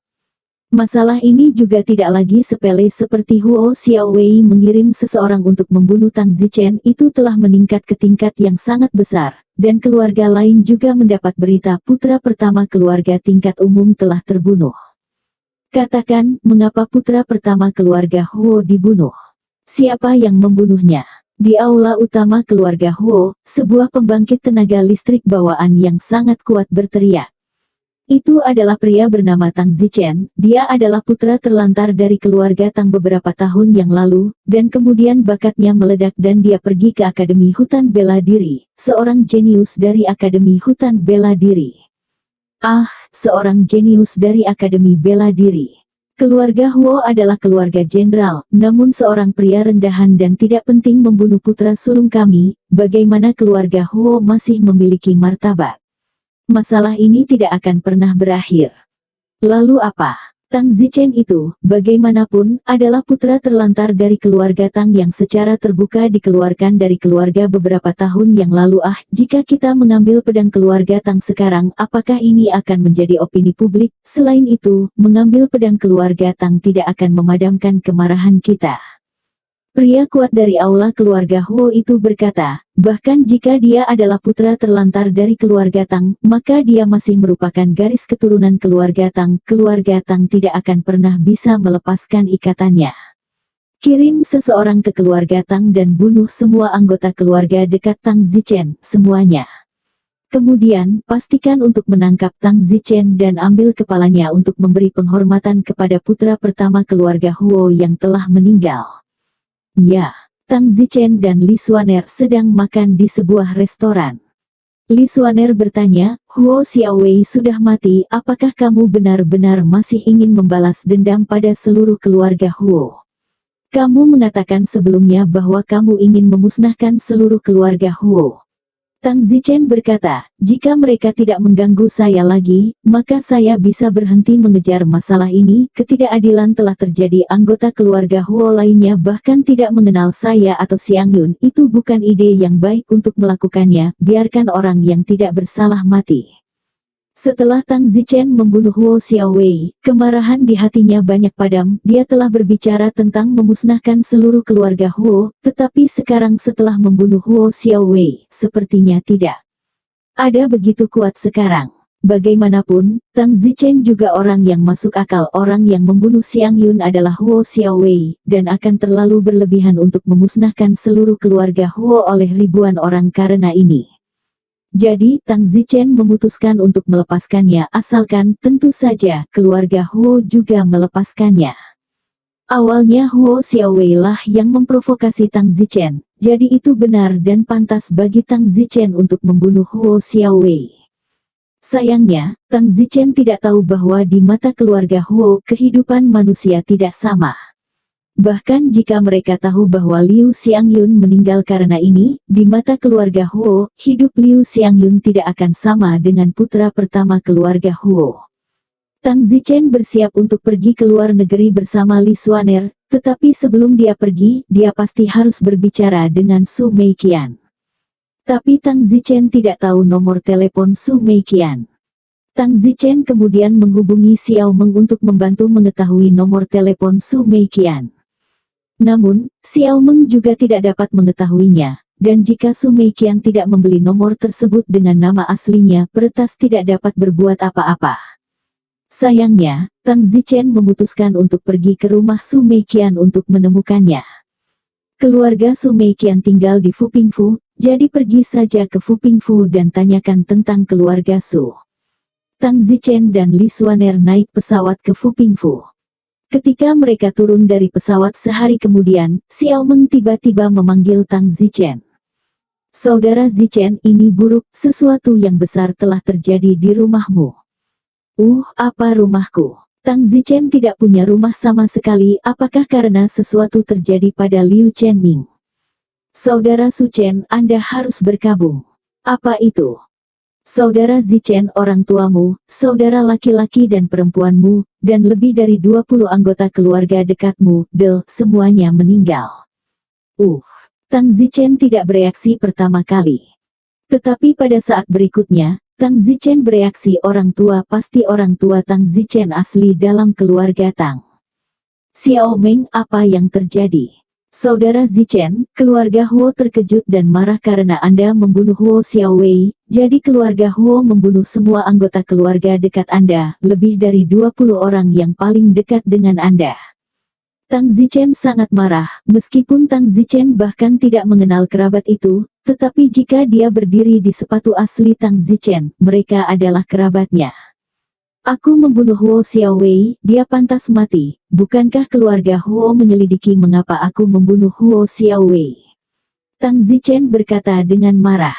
Masalah ini juga tidak lagi sepele seperti Huo Xiaowei mengirim seseorang untuk membunuh Tang Zichen, itu telah meningkat ke tingkat yang sangat besar, dan keluarga lain juga mendapat berita putra pertama keluarga tingkat umum telah terbunuh. Katakan, mengapa putra pertama keluarga Huo dibunuh? Siapa yang membunuhnya? Di aula utama keluarga Huo, sebuah pembangkit tenaga listrik bawaan yang sangat kuat berteriak. Itu adalah pria bernama Tang Zichen, dia adalah putra terlantar dari keluarga Tang beberapa tahun yang lalu, dan kemudian bakatnya meledak dan dia pergi ke Akademi Hutan Bela Diri, seorang jenius dari Akademi Hutan Bela Diri. Ah, seorang jenius dari Akademi Bela Diri. Keluarga Huo adalah keluarga jenderal, namun seorang pria rendahan dan tidak penting membunuh putra sulung kami, bagaimana keluarga Huo masih memiliki martabat? Masalah ini tidak akan pernah berakhir. Lalu apa? Tang Zichen itu, bagaimanapun, adalah putra terlantar dari keluarga Tang yang secara terbuka dikeluarkan dari keluarga beberapa tahun yang lalu. Jika kita mengambil pedang keluarga Tang sekarang, apakah ini akan menjadi opini publik? Selain itu, mengambil pedang keluarga Tang tidak akan memadamkan kemarahan kita. Pria kuat dari aula keluarga Huo itu berkata, bahkan jika dia adalah putra terlantar dari keluarga Tang, maka dia masih merupakan garis keturunan keluarga Tang. Keluarga Tang tidak akan pernah bisa melepaskan ikatannya. Kirim seseorang ke keluarga Tang dan bunuh semua anggota keluarga dekat Tang Zichen, semuanya. Kemudian, pastikan untuk menangkap Tang Zichen dan ambil kepalanya untuk memberi penghormatan kepada putra pertama keluarga Huo yang telah meninggal. Ya, Tang Zichen dan Li Xuaner sedang makan di sebuah restoran. Li Xuaner bertanya, Huo Xiaowei sudah mati, apakah kamu benar-benar masih ingin membalas dendam pada seluruh keluarga Huo? Kamu mengatakan sebelumnya bahwa kamu ingin memusnahkan seluruh keluarga Huo. Tang Zichen berkata, jika mereka tidak mengganggu saya lagi, maka saya bisa berhenti mengejar masalah ini. Ketidakadilan telah terjadi. Anggota keluarga Huo lainnya bahkan tidak mengenal saya atau Xiang Yun. Itu bukan ide yang baik untuk melakukannya. Biarkan orang yang tidak bersalah mati. Setelah Tang Zichen membunuh Huo Xiaowei, kemarahan di hatinya banyak padam. Dia telah berbicara tentang memusnahkan seluruh keluarga Huo, tetapi sekarang setelah membunuh Huo Xiaowei, sepertinya tidak ada begitu kuat sekarang. Bagaimanapun, Tang Zichen juga orang yang masuk akal. Orang yang membunuh Xiang Yun adalah Huo Xiaowei, dan akan terlalu berlebihan untuk memusnahkan seluruh keluarga Huo oleh ribuan orang karena ini. Jadi, Tang Zichen memutuskan untuk melepaskannya asalkan, tentu saja, keluarga Huo juga melepaskannya. Awalnya Huo Xiaowei lah yang memprovokasi Tang Zichen, jadi itu benar dan pantas bagi Tang Zichen untuk membunuh Huo Xiaowei. Sayangnya, Tang Zichen tidak tahu bahwa di mata keluarga Huo, kehidupan manusia tidak sama. Bahkan jika mereka tahu bahwa Liu Xiangyun meninggal karena ini, di mata keluarga Huo, hidup Liu Xiangyun tidak akan sama dengan putra pertama keluarga Huo. Tang Zichen bersiap untuk pergi ke luar negeri bersama Li Xuaner, tetapi sebelum dia pergi, dia pasti harus berbicara dengan Su Meiqian. Tapi Tang Zichen tidak tahu nomor telepon Su Meiqian. Tang Zichen kemudian menghubungi Xiao Meng untuk membantu mengetahui nomor telepon Su Meiqian. Namun, Xiao Meng juga tidak dapat mengetahuinya, dan jika Su Meiqian tidak membeli nomor tersebut dengan nama aslinya, peretas tidak dapat berbuat apa-apa. Sayangnya, Tang Zichen memutuskan untuk pergi ke rumah Su Meiqian untuk menemukannya. Keluarga Su Meiqian tinggal di Fupingfu, jadi pergi saja ke Fupingfu dan tanyakan tentang keluarga Su. Tang Zichen dan Li Xuaner naik pesawat ke Fupingfu. Ketika mereka turun dari pesawat sehari kemudian, Xiao Meng tiba-tiba memanggil Tang Zichen. Saudara Zichen, ini buruk, sesuatu yang besar telah terjadi di rumahmu. Apa rumahku? Tang Zichen tidak punya rumah sama sekali, apakah karena sesuatu terjadi pada Liu Chenming? Saudara Su Chen, Anda harus berkabung. Apa itu? Saudara Zichen, orang tuamu, saudara laki-laki dan perempuanmu, dan lebih dari 20 anggota keluarga dekatmu, semuanya meninggal. Tang Zichen tidak bereaksi pertama kali. Tetapi pada saat berikutnya, Tang Zichen bereaksi. Orang tua pasti orang tua Tang Zichen asli dalam keluarga Tang. Xiao Meng, apa yang terjadi? Saudara Zichen, keluarga Huo terkejut dan marah karena Anda membunuh Huo Xiaowei, jadi keluarga Huo membunuh semua anggota keluarga dekat Anda, lebih dari 20 orang yang paling dekat dengan Anda. Tang Zichen sangat marah, meskipun Tang Zichen bahkan tidak mengenal kerabat itu, tetapi jika dia berdiri di sepatu asli Tang Zichen, mereka adalah kerabatnya. Aku membunuh Huo Xiaowei, dia pantas mati. Bukankah keluarga Huo menyelidiki mengapa aku membunuh Huo Xiaowei? Tang Zichen berkata dengan marah.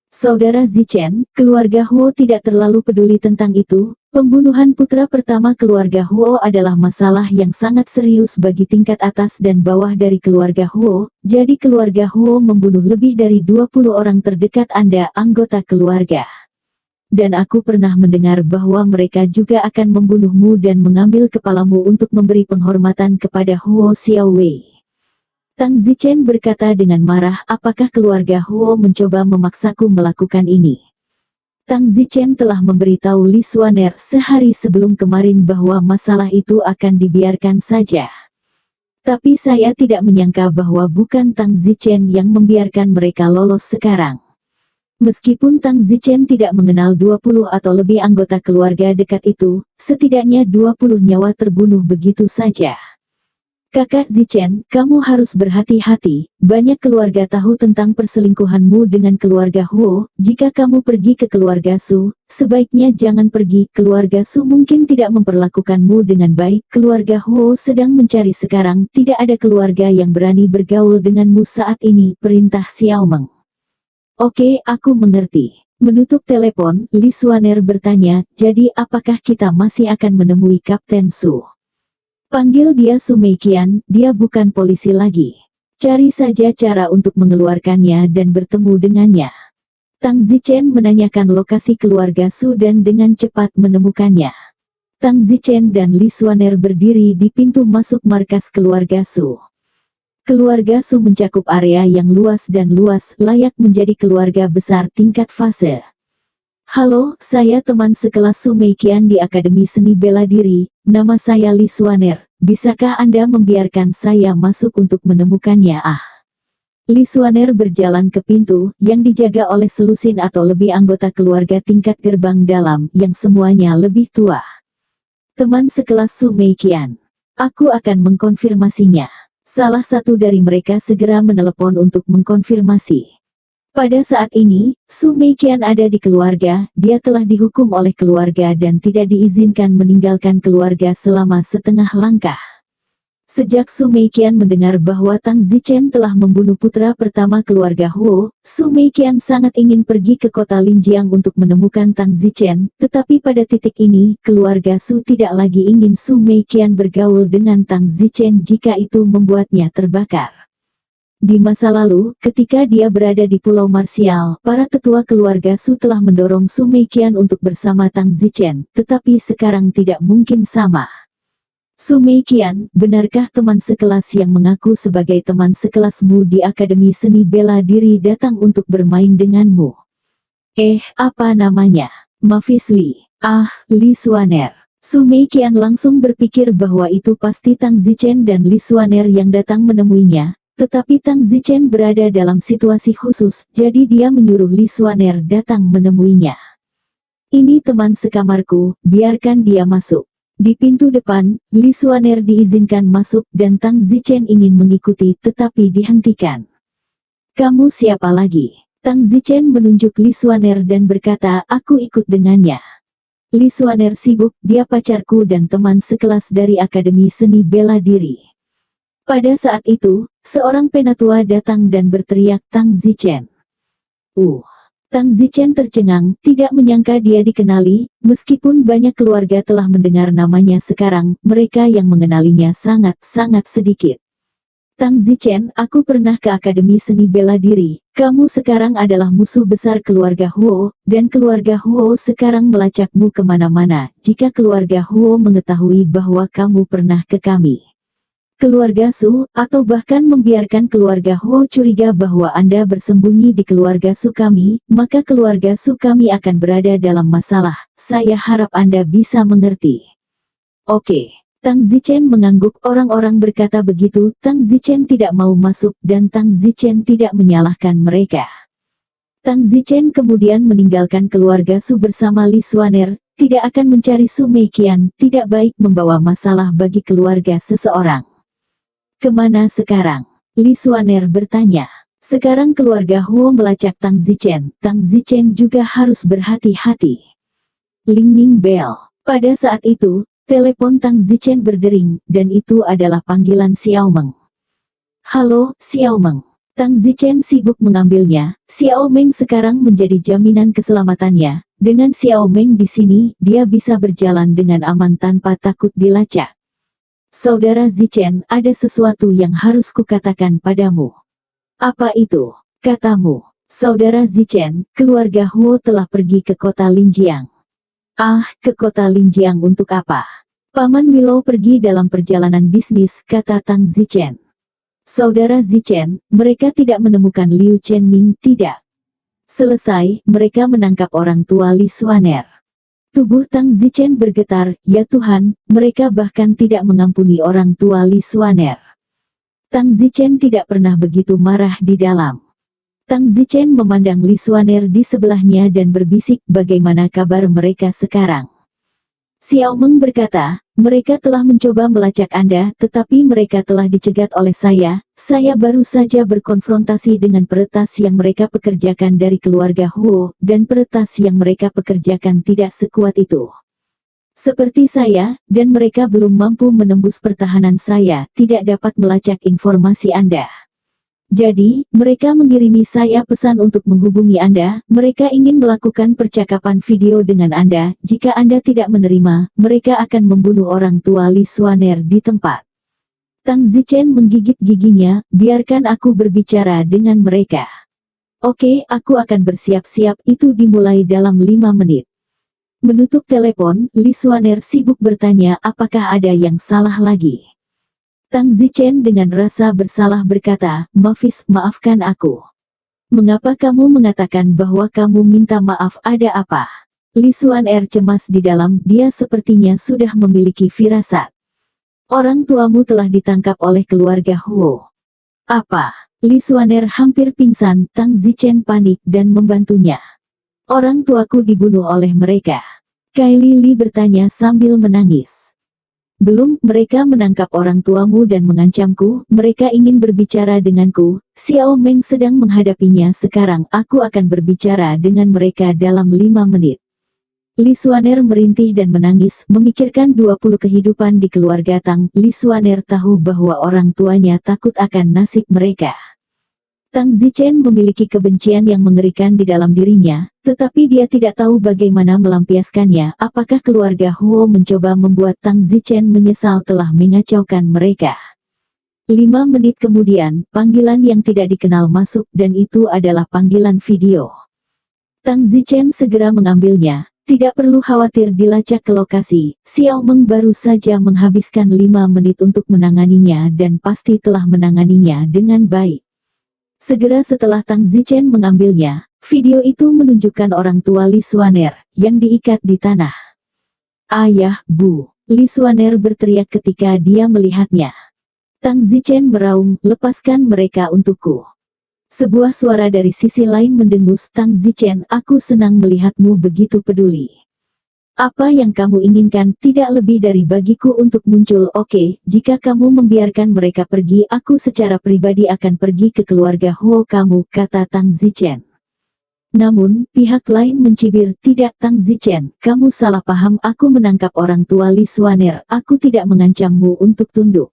Saudara Zichen, keluarga Huo tidak terlalu peduli tentang itu. Pembunuhan putra pertama keluarga Huo adalah masalah yang sangat serius bagi tingkat atas dan bawah dari keluarga Huo. Jadi keluarga Huo membunuh lebih dari 20 orang terdekat Anda, anggota keluarga. Dan aku pernah mendengar bahwa mereka juga akan membunuhmu dan mengambil kepalamu untuk memberi penghormatan kepada Huo Xiaowei. Tang Zichen berkata dengan marah, apakah keluarga Huo mencoba memaksaku melakukan ini? Tang Zichen telah memberitahu Li Xuaner sehari sebelum kemarin bahwa masalah itu akan dibiarkan saja. Tapi saya tidak menyangka bahwa bukan Tang Zichen yang membiarkan mereka lolos sekarang. Meskipun Tang Zichen tidak mengenal 20 atau lebih anggota keluarga dekat itu, setidaknya 20 nyawa terbunuh begitu saja. Kakak Zichen, kamu harus berhati-hati, banyak keluarga tahu tentang perselingkuhanmu dengan keluarga Huo. Jika kamu pergi ke keluarga Su, sebaiknya jangan pergi. Keluarga Su mungkin tidak memperlakukanmu dengan baik. Keluarga Huo sedang mencari sekarang, tidak ada keluarga yang berani bergaul denganmu saat ini, perintah Xiao Meng. Oke, aku mengerti. Menutup telepon, Li Xuaner bertanya, jadi apakah kita masih akan menemui Kapten Su? Panggil dia Sumeikian, dia bukan polisi lagi. Cari saja cara untuk mengeluarkannya dan bertemu dengannya. Tang Zichen menanyakan lokasi keluarga Su dan dengan cepat menemukannya. Tang Zichen dan Li Xuaner berdiri di pintu masuk markas keluarga Su. Keluarga Su mencakup area yang luas dan luas, layak menjadi keluarga besar tingkat fase. Halo, saya teman sekelas Su Meikian di Akademi Seni Bela Diri, nama saya Li Xuaner. Bisakah Anda membiarkan saya masuk untuk menemukannya? Li Xuaner berjalan ke pintu, yang dijaga oleh selusin atau lebih anggota keluarga tingkat gerbang dalam, yang semuanya lebih tua. Teman sekelas Su Meikian. Aku akan mengkonfirmasinya. Salah satu dari mereka segera menelepon untuk mengkonfirmasi. Pada saat ini, Su Meikian ada di keluarga, dia telah dihukum oleh keluarga dan tidak diizinkan meninggalkan keluarga selama setengah langkah. Sejak Su Meikian mendengar bahwa Tang Zichen telah membunuh putra pertama keluarga Huo, Su Meikian sangat ingin pergi ke kota Linjiang untuk menemukan Tang Zichen, tetapi pada titik ini, keluarga Su tidak lagi ingin Su Meikian bergaul dengan Tang Zichen jika itu membuatnya terbakar. Di masa lalu, ketika dia berada di Pulau Marsial, para tetua keluarga Su telah mendorong Su Meikian untuk bersama Tang Zichen, tetapi sekarang tidak mungkin sama. Su Meikian, benarkah teman sekelas yang mengaku sebagai teman sekelasmu di Akademi Seni Bela Diri datang untuk bermain denganmu? Apa namanya? Mavis Li. Li Xuaner. Su Meikian langsung berpikir bahwa itu pasti Tang Zichen dan Li Xuaner yang datang menemuinya. Tetapi Tang Zichen berada dalam situasi khusus, jadi dia menyuruh Li Xuaner datang menemuinya. Ini teman sekamarku, biarkan dia masuk. Di pintu depan, Li Xuaner diizinkan masuk dan Tang Zichen ingin mengikuti tetapi dihentikan. Kamu siapa lagi? Tang Zichen menunjuk Li Xuaner dan berkata, aku ikut dengannya. Li Xuaner sibuk, dia pacarku dan teman sekelas dari Akademi Seni Bela Diri. Pada saat itu, seorang penatua datang dan berteriak Tang Zichen. Tang Zichen tercengang, tidak menyangka dia dikenali, meskipun banyak keluarga telah mendengar namanya sekarang, mereka yang mengenalinya sangat-sangat sedikit. Tang Zichen, aku pernah ke Akademi Seni Bela Diri, kamu sekarang adalah musuh besar keluarga Huo, dan keluarga Huo sekarang melacakmu kemana-mana, jika keluarga Huo mengetahui bahwa kamu pernah ke kami. Keluarga Su, atau bahkan membiarkan keluarga Huo curiga bahwa Anda bersembunyi di keluarga Su kami, maka keluarga Su kami akan berada dalam masalah. Saya harap Anda bisa mengerti. Oke. Tang Zichen mengangguk. Orang-orang berkata begitu, Tang Zichen tidak mau masuk dan Tang Zichen tidak menyalahkan mereka. Tang Zichen kemudian meninggalkan keluarga Su bersama Li Xuaner, tidak akan mencari Su Meikian, tidak baik membawa masalah bagi keluarga seseorang. Kemana sekarang? Li Xuaner bertanya. Sekarang keluarga Huo melacak Tang Zichen juga harus berhati-hati. Ling-ling bell. Pada saat itu, telepon Tang Zichen berdering, dan itu adalah panggilan Xiao Meng. Halo, Xiao Meng. Tang Zichen sibuk mengambilnya. Xiao Meng sekarang menjadi jaminan keselamatannya. Dengan Xiao Meng di sini, dia bisa berjalan dengan aman tanpa takut dilacak. Saudara Zichen, ada sesuatu yang harus kukatakan padamu. Apa itu? Katamu. Saudara Zichen, keluarga Huo telah pergi ke kota Linjiang. Ke kota Linjiang untuk apa? Paman Willow pergi dalam perjalanan bisnis, kata Tang Zichen. Saudara Zichen, mereka tidak menemukan Liu Chenming, tidak. Selesai, mereka menangkap orang tua Li Xuaner. Tubuh Tang Zichen bergetar, ya Tuhan, mereka bahkan tidak mengampuni orang tua Li Xuaner. Tang Zichen tidak pernah begitu marah di dalam. Tang Zichen memandang Li Xuaner di sebelahnya dan berbisik, bagaimana kabar mereka sekarang? Xiao Meng berkata, mereka telah mencoba melacak Anda, tetapi mereka telah dicegat oleh saya baru saja berkonfrontasi dengan peretas yang mereka pekerjakan dari keluarga Huo, dan peretas yang mereka pekerjakan tidak sekuat itu. Seperti saya, dan mereka belum mampu menembus pertahanan saya, tidak dapat melacak informasi Anda. Jadi, mereka mengirimi saya pesan untuk menghubungi Anda. Mereka ingin melakukan percakapan video dengan Anda. Jika Anda tidak menerima, mereka akan membunuh orang tua Li Xuaner di tempat. Tang Zichen menggigit giginya. Biarkan aku berbicara dengan mereka. Oke, aku akan bersiap-siap. Itu dimulai dalam 5 menit. Menutup telepon, Li Xuaner sibuk bertanya apakah ada yang salah lagi. Tang Zichen dengan rasa bersalah berkata, Mavis, maafkan aku. Mengapa kamu mengatakan bahwa kamu minta maaf, ada apa? Li Xuaner cemas di dalam, dia sepertinya sudah memiliki firasat. Orang tuamu telah ditangkap oleh keluarga Huo. Apa? Li Xuaner hampir pingsan, Tang Zichen panik dan membantunya. Orang tuaku dibunuh oleh mereka. Kylie Li bertanya sambil menangis. Belum, mereka menangkap orang tuamu dan mengancamku, mereka ingin berbicara denganku, Xiao Meng sedang menghadapinya sekarang, aku akan berbicara dengan mereka dalam 5 menit. Li Xuaner merintih dan menangis, memikirkan 20 kehidupan di keluarga Tang. Li Xuaner tahu bahwa orang tuanya takut akan nasib mereka. Tang Zichen memiliki kebencian yang mengerikan di dalam dirinya, tetapi dia tidak tahu bagaimana melampiaskannya. Apakah keluarga Huo mencoba membuat Tang Zichen menyesal telah mengacaukan mereka? 5 menit kemudian, panggilan yang tidak dikenal masuk dan itu adalah panggilan video. Tang Zichen segera mengambilnya, tidak perlu khawatir dilacak ke lokasi. Xiao Meng baru saja menghabiskan 5 menit untuk menanganinya dan pasti telah menanganinya dengan baik. Segera setelah Tang Zichen mengambilnya, video itu menunjukkan orang tua Li Xuaner, yang diikat di tanah. Ayah, Bu! Li Xuaner berteriak ketika dia melihatnya. Tang Zichen meraung, lepaskan mereka untukku. Sebuah suara dari sisi lain mendengus, Tang Zichen, aku senang melihatmu begitu peduli. Apa yang kamu inginkan tidak lebih dari bagiku untuk muncul. Oke, jika kamu membiarkan mereka pergi, aku secara pribadi akan pergi ke keluarga Huo kamu, kata Tang Zichen. Namun, pihak lain mencibir, tidak Tang Zichen, kamu salah paham, aku menangkap orang tua Li Xuaner, aku tidak mengancammu untuk tunduk.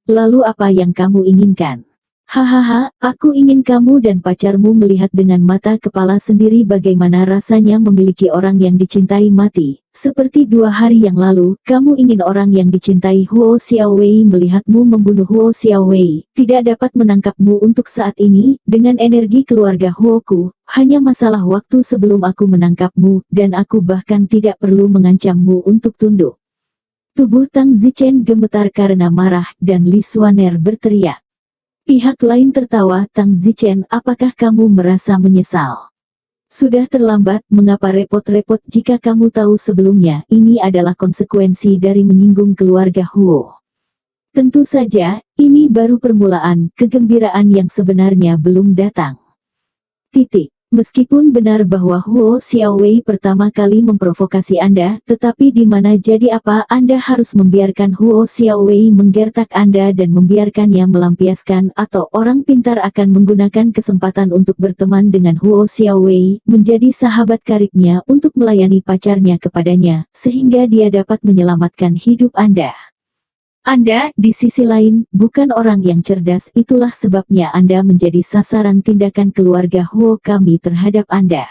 Lalu apa yang kamu inginkan? Hahaha, aku ingin kamu dan pacarmu melihat dengan mata kepala sendiri bagaimana rasanya memiliki orang yang dicintai mati. Seperti 2 hari yang lalu, kamu ingin orang yang dicintai Huo Xiaowei melihatmu membunuh Huo Xiaowei. Tidak dapat menangkapmu untuk saat ini, dengan energi keluarga Huoku, hanya masalah waktu sebelum aku menangkapmu, dan aku bahkan tidak perlu mengancammu untuk tunduk. Tubuh Tang Zichen gemetar karena marah, dan Li Xuaner berteriak. Pihak lain tertawa, Tang Zichen, apakah kamu merasa menyesal? Sudah terlambat, mengapa repot-repot jika kamu tahu sebelumnya, ini adalah konsekuensi dari menyinggung keluarga Huo. Tentu saja, ini baru permulaan, kegembiraan yang sebenarnya belum datang. Titik. Meskipun benar bahwa Huo Xiaowei pertama kali memprovokasi Anda, tetapi di mana jadi apa Anda harus membiarkan Huo Xiaowei menggertak Anda dan membiarkannya melampiaskan, atau orang pintar akan menggunakan kesempatan untuk berteman dengan Huo Xiaowei, menjadi sahabat karibnya untuk melayani pacarnya kepadanya, sehingga dia dapat menyelamatkan hidup Anda. Anda, di sisi lain, bukan orang yang cerdas, itulah sebabnya Anda menjadi sasaran tindakan keluarga Huo kami terhadap Anda.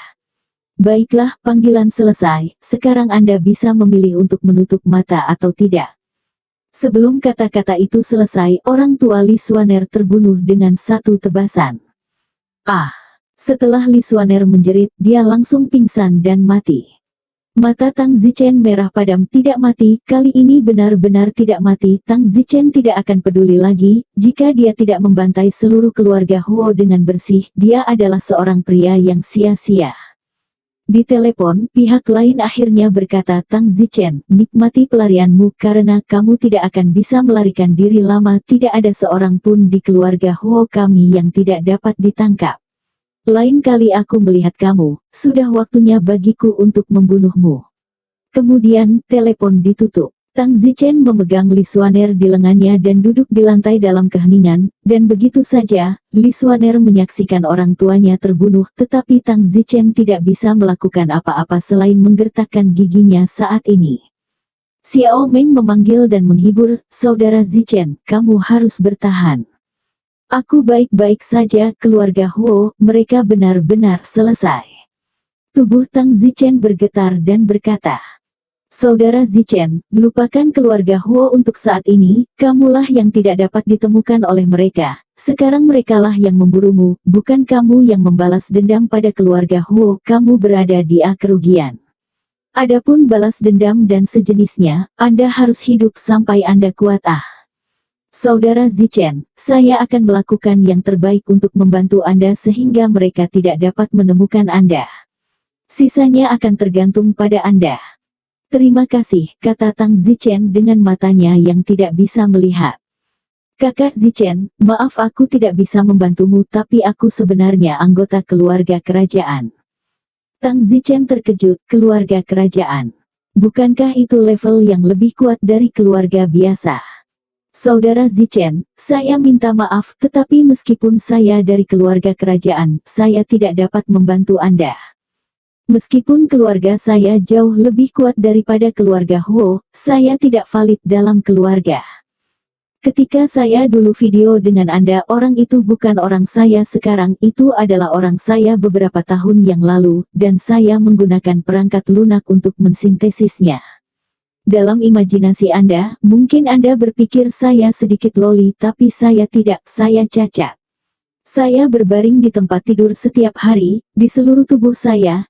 Baiklah, panggilan selesai, sekarang Anda bisa memilih untuk menutup mata atau tidak. Sebelum kata-kata itu selesai, orang tua Li Xuaner terbunuh dengan satu tebasan. Setelah Li Xuaner menjerit, dia langsung pingsan dan mati. Mata Tang Zichen merah padam, tidak mati, kali ini benar-benar tidak mati. Tang Zichen tidak akan peduli lagi, jika dia tidak membantai seluruh keluarga Huo dengan bersih, dia adalah seorang pria yang sia-sia. Di telepon, pihak lain akhirnya berkata, Tang Zichen, nikmati pelarianmu karena kamu tidak akan bisa melarikan diri lama, tidak ada seorang pun di keluarga Huo kami yang tidak dapat ditangkap. Lain kali aku melihat kamu, sudah waktunya bagiku untuk membunuhmu. Kemudian, telepon ditutup. Tang Zichen memegang Li Xuaner di lengannya dan duduk di lantai dalam keheningan, dan begitu saja, Li Xuaner menyaksikan orang tuanya terbunuh, tetapi Tang Zichen tidak bisa melakukan apa-apa selain menggertakkan giginya saat ini. Xiao Meng memanggil dan menghibur, Saudara Zichen, kamu harus bertahan. Aku baik-baik saja, keluarga Huo, mereka benar-benar selesai. Tubuh Tang Zichen bergetar dan berkata, Saudara Zichen, lupakan keluarga Huo untuk saat ini, kamulah yang tidak dapat ditemukan oleh mereka. Sekarang merekalah yang memburumu, bukan kamu yang membalas dendam pada keluarga Huo, kamu berada di kerugian. Adapun balas dendam dan sejenisnya, Anda harus hidup sampai Anda kuat. Saudara Zichen, saya akan melakukan yang terbaik untuk membantu Anda sehingga mereka tidak dapat menemukan Anda. Sisanya akan tergantung pada Anda. Terima kasih, kata Tang Zichen dengan matanya yang tidak bisa melihat. Kakak Zichen, maaf aku tidak bisa membantumu tapi aku sebenarnya anggota keluarga kerajaan. Tang Zichen terkejut, keluarga kerajaan. Bukankah itu level yang lebih kuat dari keluarga biasa? Saudara Zichen, saya minta maaf tetapi meskipun saya dari keluarga kerajaan, saya tidak dapat membantu Anda. Meskipun keluarga saya jauh lebih kuat daripada keluarga Huo, saya tidak valid dalam keluarga. Ketika saya dulu video dengan Anda, orang itu bukan orang saya sekarang, itu adalah orang saya beberapa tahun yang lalu, dan saya menggunakan perangkat lunak untuk mensintesisnya. Dalam imajinasi Anda, mungkin Anda berpikir saya sedikit loli tapi saya tidak, saya cacat. Saya berbaring di tempat tidur setiap hari, di seluruh tubuh saya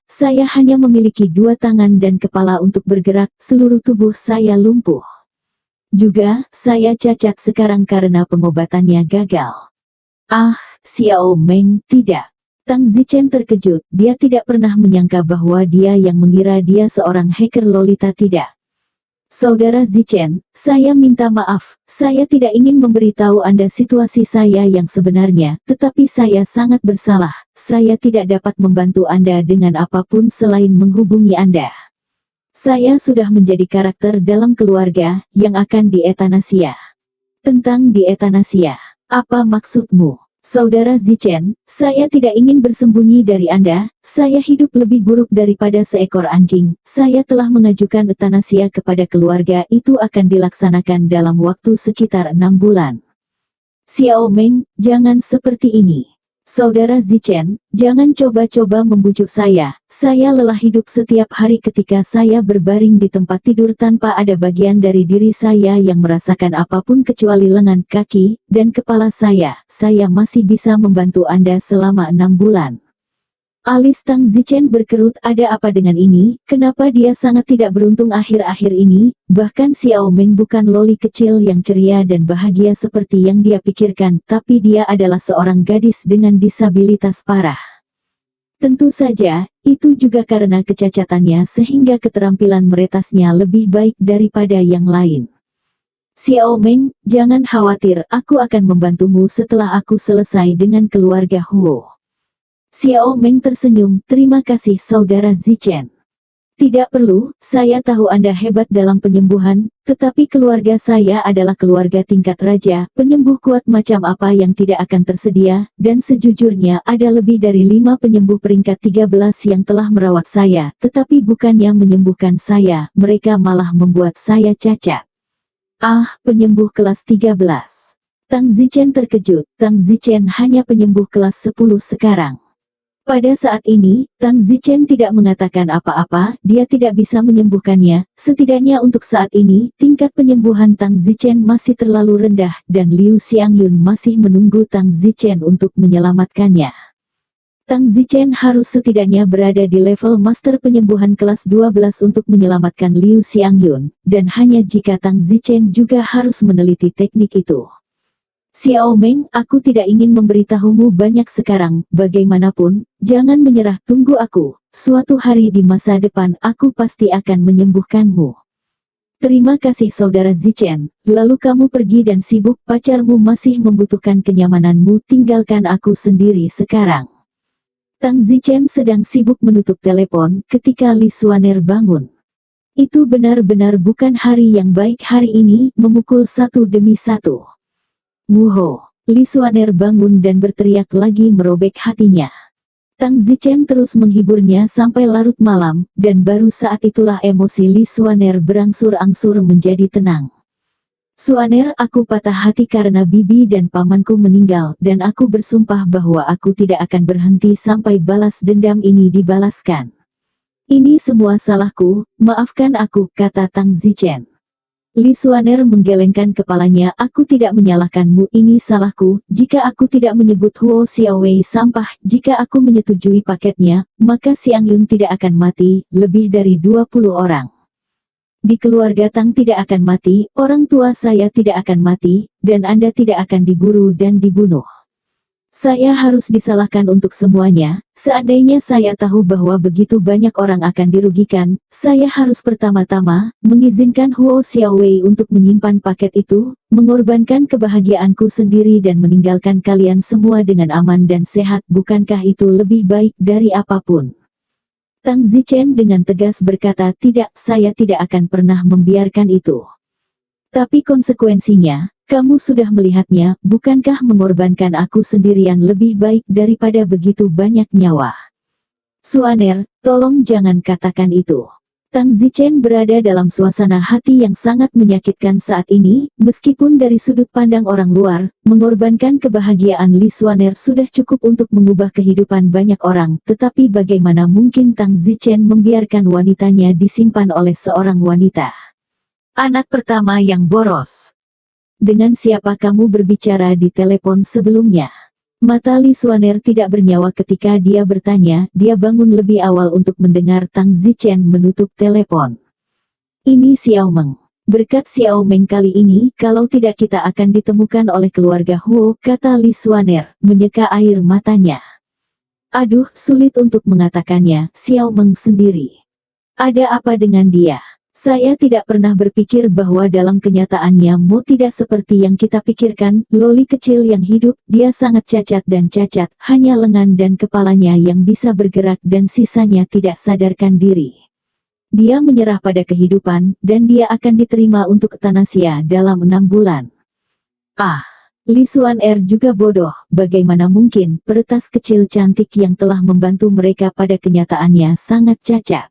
hanya memiliki 2 tangan dan kepala untuk bergerak, seluruh tubuh saya lumpuh. Juga, saya cacat sekarang karena pengobatannya gagal. Xiao Meng, tidak. Tang Zichen terkejut, dia tidak pernah menyangka bahwa dia yang mengira dia seorang hacker lolita tidak. Saudara Zichen, saya minta maaf, saya tidak ingin memberitahu Anda situasi saya yang sebenarnya, tetapi saya sangat bersalah, saya tidak dapat membantu Anda dengan apapun selain menghubungi Anda. Saya sudah menjadi karakter dalam keluarga, yang akan dietanasia. Tentang dietanasia, apa maksudmu? Saudara Zichen, saya tidak ingin bersembunyi dari Anda, saya hidup lebih buruk daripada seekor anjing, saya telah mengajukan etanasia kepada keluarga itu akan dilaksanakan dalam waktu sekitar 6 bulan. Xiao Meng, jangan seperti ini. Saudara Zichen, jangan coba-coba membujuk saya lelah hidup setiap hari ketika saya berbaring di tempat tidur tanpa ada bagian dari diri saya yang merasakan apapun kecuali lengan, kaki, dan kepala saya masih bisa membantu Anda selama 6 bulan. Alis Tang Zichen berkerut, ada apa dengan ini, kenapa dia sangat tidak beruntung akhir-akhir ini, bahkan Xiao Meng bukan loli kecil yang ceria dan bahagia seperti yang dia pikirkan, tapi dia adalah seorang gadis dengan disabilitas parah. Tentu saja, itu juga karena kecacatannya sehingga keterampilan meretasnya lebih baik daripada yang lain. Xiao Meng, jangan khawatir, aku akan membantumu setelah aku selesai dengan keluarga Huo. Xiao Meng tersenyum, terima kasih Saudara Zichen. Tidak perlu, saya tahu Anda hebat dalam penyembuhan, tetapi keluarga saya adalah keluarga tingkat raja, penyembuh kuat macam apa yang tidak akan tersedia, dan sejujurnya ada lebih dari 5 penyembuh peringkat 13 yang telah merawat saya, tetapi bukannya menyembuhkan saya, mereka malah membuat saya cacat. Penyembuh kelas 13. Tang Zichen terkejut, Tang Zichen hanya penyembuh kelas 10 sekarang. Pada saat ini, Tang Zichen tidak mengatakan apa-apa, dia tidak bisa menyembuhkannya, setidaknya untuk saat ini, tingkat penyembuhan Tang Zichen masih terlalu rendah, dan Liu Xiangyun masih menunggu Tang Zichen untuk menyelamatkannya. Tang Zichen harus setidaknya berada di level Master Penyembuhan kelas 12 untuk menyelamatkan Liu Xiangyun, dan hanya jika Tang Zichen juga harus meneliti teknik itu. Xiao Meng, aku tidak ingin memberitahumu banyak sekarang, bagaimanapun, jangan menyerah, tunggu aku, suatu hari di masa depan aku pasti akan menyembuhkanmu. Terima kasih Saudara Zichen, lalu kamu pergi dan sibuk, pacarmu masih membutuhkan kenyamananmu, tinggalkan aku sendiri sekarang. Tang Zichen sedang sibuk menutup telepon, ketika Li Xuaner bangun. Itu benar-benar bukan hari yang baik hari ini, memukul satu demi satu. Wuho, Li Xuaner bangun dan berteriak lagi merobek hatinya. Tang Zichen terus menghiburnya sampai larut malam, dan baru saat itulah emosi Li Xuaner berangsur-angsur menjadi tenang. Suaner, aku patah hati karena bibi dan pamanku meninggal, dan aku bersumpah bahwa aku tidak akan berhenti sampai balas dendam ini dibalaskan. Ini semua salahku, maafkan aku, kata Tang Zichen. Li Suaner menggelengkan kepalanya, aku tidak menyalahkanmu, ini salahku, jika aku tidak menyebut Huo Xiaowei sampah, jika aku menyetujui paketnya, maka Xiang Yun tidak akan mati, lebih dari 20 orang. Di keluarga Tang tidak akan mati, orang tua saya tidak akan mati, dan Anda tidak akan diburu dan dibunuh. Saya harus disalahkan untuk semuanya. Seandainya saya tahu bahwa begitu banyak orang akan dirugikan, saya harus pertama-tama mengizinkan Huo Xiaowei untuk menyimpan paket itu, mengorbankan kebahagiaanku sendiri dan meninggalkan kalian semua dengan aman dan sehat. Bukankah itu lebih baik dari apapun? Tang Zichen dengan tegas berkata, tidak, saya tidak akan pernah membiarkan itu. Tapi konsekuensinya, kamu sudah melihatnya, bukankah mengorbankan aku sendirian lebih baik daripada begitu banyak nyawa? Suaner, tolong jangan katakan itu. Tang Zichen berada dalam suasana hati yang sangat menyakitkan saat ini, meskipun dari sudut pandang orang luar, mengorbankan kebahagiaan Li Suaner sudah cukup untuk mengubah kehidupan banyak orang, tetapi bagaimana mungkin Tang Zichen membiarkan wanitanya disimpan oleh seorang wanita? Anak pertama yang boros. Dengan siapa kamu berbicara di telepon sebelumnya? Mata Li Suaner tidak bernyawa ketika dia bertanya, dia bangun lebih awal untuk mendengar Tang Zichen menutup telepon. Ini Xiao Meng. Berkat Xiao Meng kali ini, kalau tidak kita akan ditemukan oleh keluarga Huo, kata Li Suaner, menyeka air matanya. Aduh, sulit untuk mengatakannya, Xiao Meng sendiri. Ada apa dengan dia? Saya tidak pernah berpikir bahwa dalam kenyataannya Mo tidak seperti yang kita pikirkan, loli kecil yang hidup, dia sangat cacat, hanya lengan dan kepalanya yang bisa bergerak dan sisanya tidak sadarkan diri. Dia menyerah pada kehidupan, dan dia akan diterima untuk euthanasia dalam 6 bulan. Li Suaner juga bodoh, bagaimana mungkin peretas kecil cantik yang telah membantu mereka pada kenyataannya sangat cacat.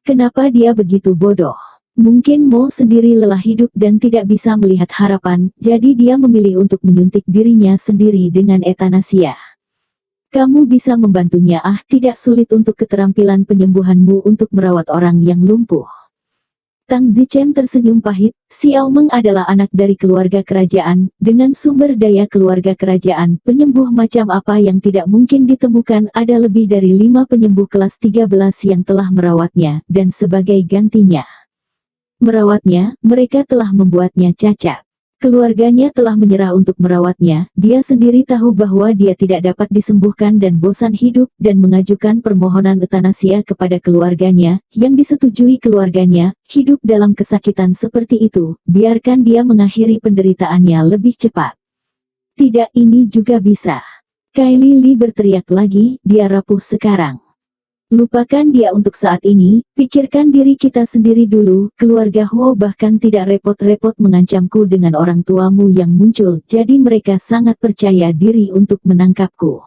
Kenapa dia begitu bodoh? Mungkin Mo sendiri lelah hidup dan tidak bisa melihat harapan, jadi dia memilih untuk menyuntik dirinya sendiri dengan euthanasia. Kamu bisa membantunya, tidak sulit untuk keterampilan penyembuhanmu untuk merawat orang yang lumpuh. Tang Zichen tersenyum pahit, Xiao Meng adalah anak dari keluarga kerajaan, dengan sumber daya keluarga kerajaan, penyembuh macam apa yang tidak mungkin ditemukan, ada lebih dari 5 penyembuh kelas 13 yang telah merawatnya, dan sebagai gantinya. Merawatnya, mereka telah membuatnya cacat. Keluarganya telah menyerah untuk merawatnya, dia sendiri tahu bahwa dia tidak dapat disembuhkan dan bosan hidup, dan mengajukan permohonan euthanasia kepada keluarganya, yang disetujui keluarganya, hidup dalam kesakitan seperti itu, biarkan dia mengakhiri penderitaannya lebih cepat. Tidak, ini juga bisa. Kylie Li berteriak lagi, dia rapuh sekarang. Lupakan dia untuk saat ini, pikirkan diri kita sendiri dulu. Keluarga Huo bahkan tidak repot-repot mengancamku dengan orang tuamu yang muncul, jadi mereka sangat percaya diri untuk menangkapku.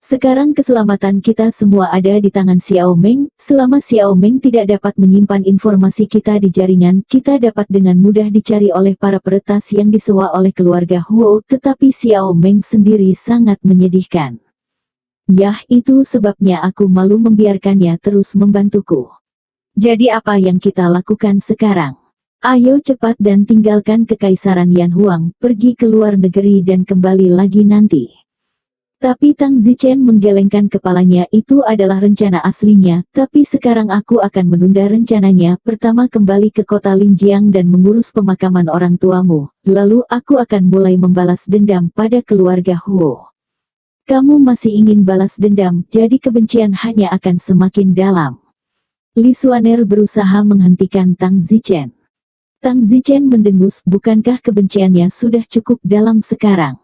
Sekarang keselamatan kita semua ada di tangan Xiao Meng. Selama Xiao Meng tidak dapat menyimpan informasi kita di jaringan, kita dapat dengan mudah dicari oleh para peretas yang disewa oleh keluarga Huo, tetapi Xiao Meng sendiri sangat menyedihkan. Yah, itu sebabnya aku malu membiarkannya terus membantuku. Jadi apa yang kita lakukan sekarang? Ayo cepat dan tinggalkan Kekaisaran Yan Huang, pergi ke luar negeri dan kembali lagi nanti. Tapi Tang Zichen menggelengkan kepalanya, itu adalah rencana aslinya, tapi sekarang aku akan menunda rencananya. Pertama kembali ke kota Linjiang dan mengurus pemakaman orang tuamu, lalu aku akan mulai membalas dendam pada keluarga Huo. Kamu masih ingin balas dendam, jadi kebencian hanya akan semakin dalam. Li Suaner berusaha menghentikan Tang Zichen. Tang Zichen mendengus, bukankah kebenciannya sudah cukup dalam sekarang?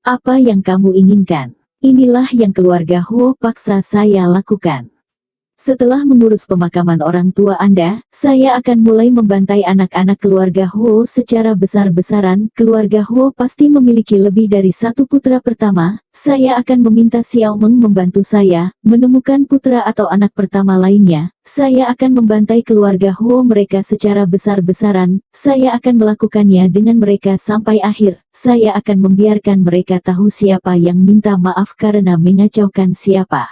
Apa yang kamu inginkan? Inilah yang keluarga Huo paksa saya lakukan. Setelah mengurus pemakaman orang tua Anda, saya akan mulai membantai anak-anak keluarga Huo secara besar-besaran. Keluarga Huo pasti memiliki lebih dari satu putra. Pertama, saya akan meminta Xiao Meng membantu saya menemukan putra atau anak pertama lainnya. Saya akan membantai keluarga Huo mereka secara besar-besaran. Saya akan melakukannya dengan mereka sampai akhir. Saya akan membiarkan mereka tahu siapa yang minta maaf karena mengacaukan siapa.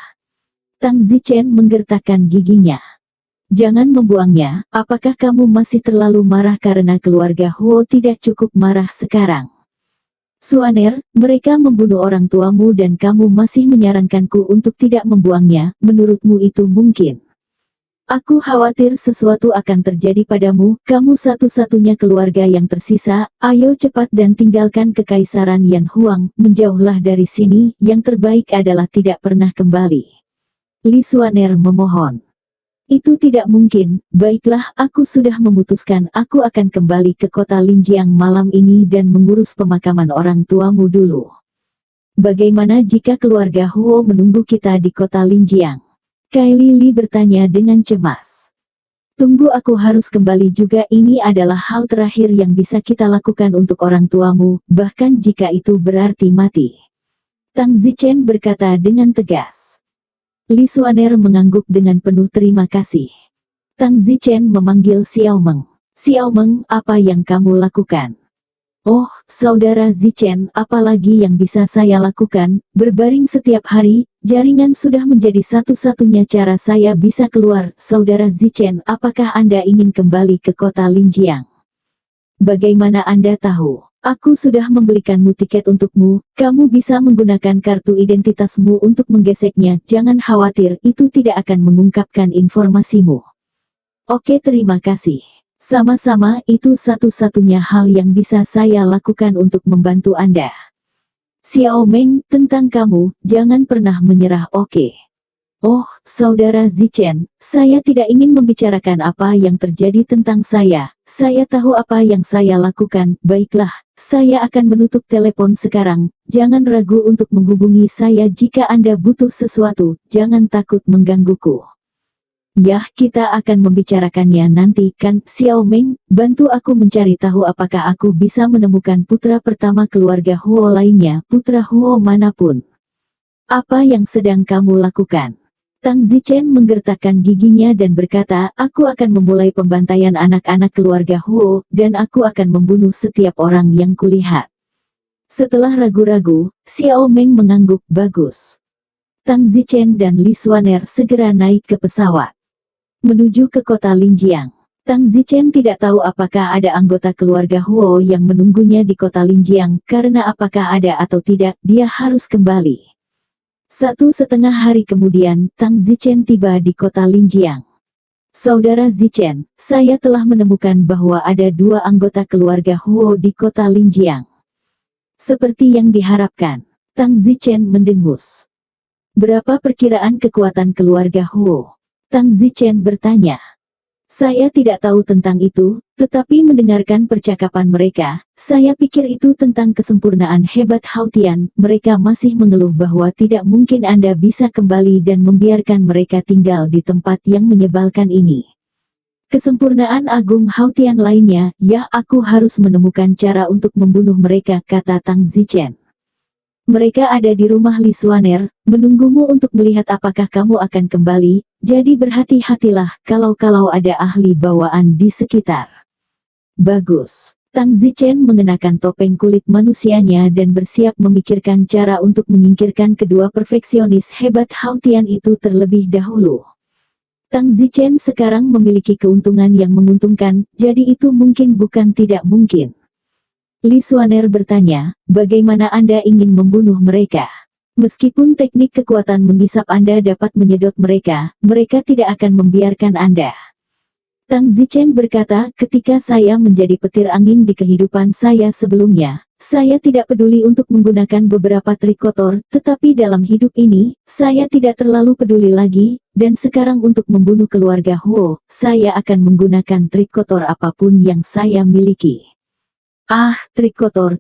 Tang Zichen menggertakkan giginya. Jangan membuangnya, apakah kamu masih terlalu marah karena keluarga Huo tidak cukup marah sekarang? Suaner, mereka membunuh orang tuamu dan kamu masih menyarankanku untuk tidak membuangnya, menurutmu itu mungkin? Aku khawatir sesuatu akan terjadi padamu, kamu satu-satunya keluarga yang tersisa, ayo cepat dan tinggalkan kekaisaran Yan Huang, menjauhlah dari sini, yang terbaik adalah tidak pernah kembali. Li Suaner memohon. Itu tidak mungkin, baiklah aku sudah memutuskan aku akan kembali ke kota Linjiang malam ini dan mengurus pemakaman orang tuamu dulu. Bagaimana jika keluarga Huo menunggu kita di kota Linjiang? Kylie Li bertanya dengan cemas. Tunggu, aku harus kembali juga, ini adalah hal terakhir yang bisa kita lakukan untuk orang tuamu, bahkan jika itu berarti mati. Tang Zichen berkata dengan tegas. Li Suaner mengangguk dengan penuh terima kasih. Tang Zichen memanggil Xiao Meng. Xiao Meng, apa yang kamu lakukan? Oh, saudara Zichen, apalagi yang bisa saya lakukan? Berbaring setiap hari, jaringan sudah menjadi satu-satunya cara saya bisa keluar. Saudara Zichen, apakah Anda ingin kembali ke kota Linjiang? Bagaimana Anda tahu? Aku sudah membelikanmu tiket untukmu, kamu bisa menggunakan kartu identitasmu untuk menggeseknya. Jangan khawatir, itu tidak akan mengungkapkan informasimu. Oke, terima kasih. Sama-sama, itu satu-satunya hal yang bisa saya lakukan untuk membantu Anda. Xiao Meng, tentang kamu, jangan pernah menyerah, oke? Oh, saudara Zichen, saya tidak ingin membicarakan apa yang terjadi tentang saya. Saya tahu apa yang saya lakukan. Baiklah, saya akan menutup telepon sekarang. Jangan ragu untuk menghubungi saya jika Anda butuh sesuatu. Jangan takut menggangguku. Yah, kita akan membicarakannya nanti kan. Xiao Meng, bantu aku mencari tahu apakah aku bisa menemukan putra pertama keluarga Huo lainnya, putra Huo manapun. Apa yang sedang kamu lakukan? Tang Zichen menggertakkan giginya dan berkata, aku akan memulai pembantaian anak-anak keluarga Huo, dan aku akan membunuh setiap orang yang kulihat. Setelah ragu-ragu, Xiao Meng mengangguk, bagus. Tang Zichen dan Li Suaner segera naik ke pesawat. Menuju ke kota Linjiang. Tang Zichen tidak tahu apakah ada anggota keluarga Huo yang menunggunya di kota Linjiang, karena apakah ada atau tidak, dia harus kembali. 1,5 hari kemudian, Tang Zichen tiba di kota Linjiang. Saudara Zichen, saya telah menemukan bahwa ada 2 anggota keluarga Huo di kota Linjiang. Seperti yang diharapkan, Tang Zichen mendengus. Berapa perkiraan kekuatan keluarga Huo? Tang Zichen bertanya. Saya tidak tahu tentang itu, tetapi mendengarkan percakapan mereka, saya pikir itu tentang kesempurnaan hebat Hautian. Mereka masih mengeluh bahwa tidak mungkin Anda bisa kembali dan membiarkan mereka tinggal di tempat yang menyebalkan ini. Kesempurnaan agung Hautian lainnya, ya aku harus menemukan cara untuk membunuh mereka, kata Tang Zichen. Mereka ada di rumah Li Suaner, menunggumu untuk melihat apakah kamu akan kembali, jadi berhati-hatilah kalau ada ahli bawaan di sekitar. Bagus. Tang Zichen mengenakan topeng kulit manusianya dan bersiap memikirkan cara untuk menyingkirkan kedua perfeksionis hebat Hautian itu terlebih dahulu. Tang Zichen sekarang memiliki keuntungan yang menguntungkan, jadi itu mungkin bukan tidak mungkin. Li Suaner bertanya, bagaimana Anda ingin membunuh mereka? Meskipun teknik kekuatan menghisap Anda dapat menyedot mereka, mereka tidak akan membiarkan Anda. Tang Zichen berkata, ketika saya menjadi petir angin di kehidupan saya sebelumnya, saya tidak peduli untuk menggunakan beberapa trik kotor, tetapi dalam hidup ini, saya tidak terlalu peduli lagi, dan sekarang untuk membunuh keluarga Huo, saya akan menggunakan trik kotor apapun yang saya miliki. Ah, trik kotor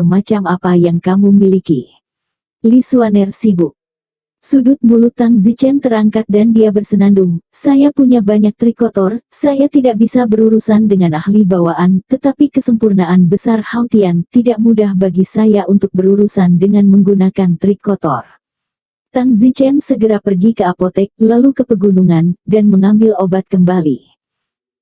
macam apa yang kamu miliki? Li Suaner sibuk. Sudut mulut Tang Zichen terangkat dan dia bersenandung. Saya punya banyak trik kotor, saya tidak bisa berurusan dengan ahli bawaan, tetapi kesempurnaan besar Hautian tidak mudah bagi saya untuk berurusan dengan menggunakan trik kotor. Tang Zichen segera pergi ke apotek, lalu ke pegunungan, dan mengambil obat kembali.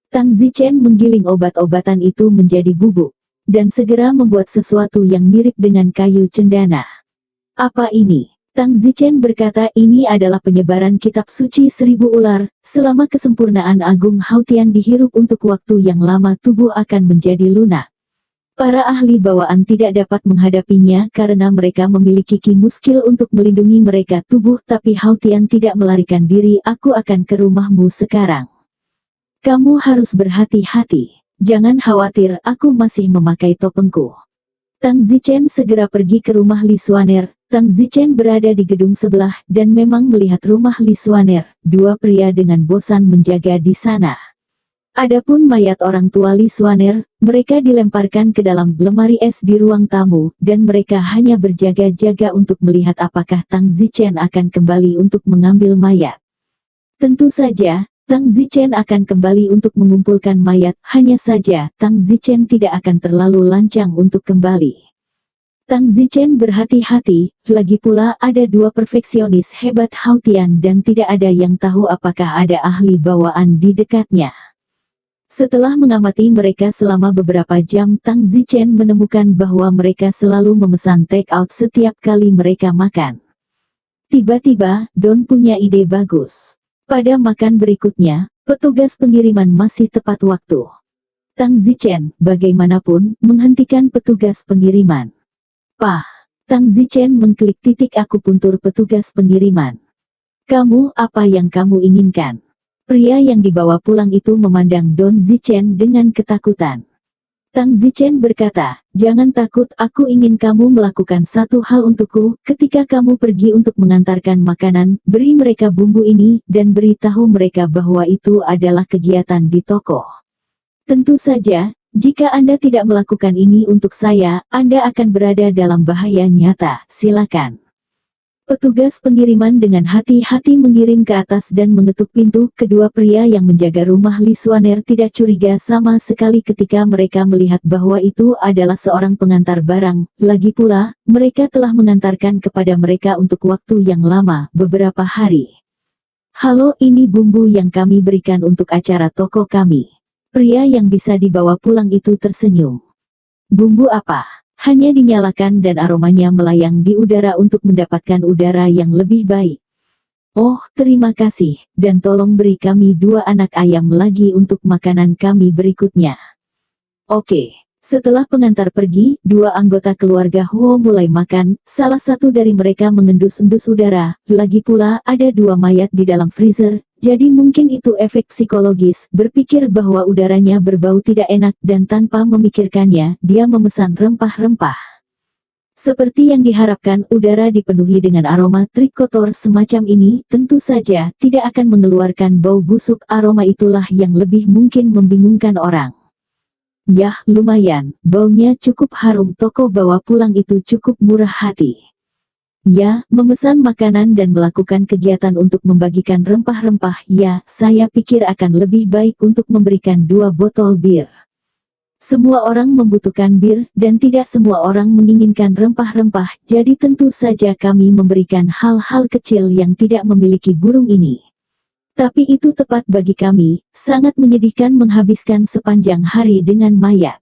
Tang Zichen menggiling obat-obatan itu menjadi bubuk, dan segera membuat sesuatu yang mirip dengan kayu cendana. Apa ini? Tang Zichen berkata ini adalah penyebaran kitab suci 1000 ular, selama kesempurnaan agung Hautian dihirup untuk waktu yang lama tubuh akan menjadi lunak. Para ahli bawaan tidak dapat menghadapinya karena mereka memiliki ki muskil untuk melindungi mereka tubuh, tapi Hautian tidak melarikan diri. Aku akan ke rumahmu sekarang. Kamu harus berhati-hati. Jangan khawatir, aku masih memakai topengku. Tang Zichen segera pergi ke rumah Li Xuaner. Tang Zichen berada di gedung sebelah dan memang melihat rumah Li Xuaner. Dua pria dengan bosan menjaga di sana. Adapun mayat orang tua Li Xuaner, mereka dilemparkan ke dalam lemari es di ruang tamu, dan mereka hanya berjaga-jaga untuk melihat apakah Tang Zichen akan kembali untuk mengambil mayat. Tentu saja, Tang Zichen akan kembali untuk mengumpulkan mayat, hanya saja Tang Zichen tidak akan terlalu lancang untuk kembali. Tang Zichen berhati-hati, lagi pula ada dua perfeksionis hebat Hautian dan tidak ada yang tahu apakah ada ahli bawaan di dekatnya. Setelah mengamati mereka selama beberapa jam, Tang Zichen menemukan bahwa mereka selalu memesan take out setiap kali mereka makan. Tiba-tiba, Don punya ide bagus. Pada makan berikutnya, petugas pengiriman masih tepat waktu. Tang Zichen, bagaimanapun, menghentikan petugas pengiriman. Pah, Tang Zichen mengklik titik akupuntur petugas pengiriman. Kamu, apa yang kamu inginkan? Pria yang dibawa pulang itu memandang Don Zichen dengan ketakutan. Tang Zichen berkata, jangan takut, aku ingin kamu melakukan satu hal untukku. Ketika kamu pergi untuk mengantarkan makanan, beri mereka bumbu ini, dan beritahu mereka bahwa itu adalah kegiatan di toko. Tentu saja, jika Anda tidak melakukan ini untuk saya, Anda akan berada dalam bahaya nyata. Silakan. Petugas pengiriman dengan hati-hati mengirim ke atas dan mengetuk pintu. Kedua pria yang menjaga rumah Li Xuaner tidak curiga sama sekali ketika mereka melihat bahwa itu adalah seorang pengantar barang. Lagi pula, mereka telah mengantarkan kepada mereka untuk waktu yang lama, beberapa hari. Halo, ini bumbu yang kami berikan untuk acara toko kami. Pria yang bisa dibawa pulang itu tersenyum. Bumbu apa? Hanya dinyalakan dan aromanya melayang di udara untuk mendapatkan udara yang lebih baik. Oh, terima kasih, dan tolong beri kami 2 anak ayam lagi untuk makanan kami berikutnya. Oke. Setelah pengantar pergi, 2 anggota keluarga Huo mulai makan, salah satu dari mereka mengendus-endus udara, lagi pula ada 2 mayat di dalam freezer, jadi mungkin itu efek psikologis, berpikir bahwa udaranya berbau tidak enak dan tanpa memikirkannya, dia memesan rempah-rempah. Seperti yang diharapkan, udara dipenuhi dengan aroma trik kotor semacam ini, tentu saja tidak akan mengeluarkan bau busuk. Aroma itulah yang lebih mungkin membingungkan orang. Yah, lumayan, baunya cukup harum. Toko bawa pulang itu cukup murah hati. Ya, memesan makanan dan melakukan kegiatan untuk membagikan rempah-rempah. Ya, saya pikir akan lebih baik untuk memberikan 2 botol bir. Semua orang membutuhkan bir, dan tidak semua orang menginginkan rempah-rempah, jadi tentu saja kami memberikan hal-hal kecil yang tidak memiliki burung ini. Tapi itu tepat bagi kami, sangat menyedihkan menghabiskan sepanjang hari dengan mayat.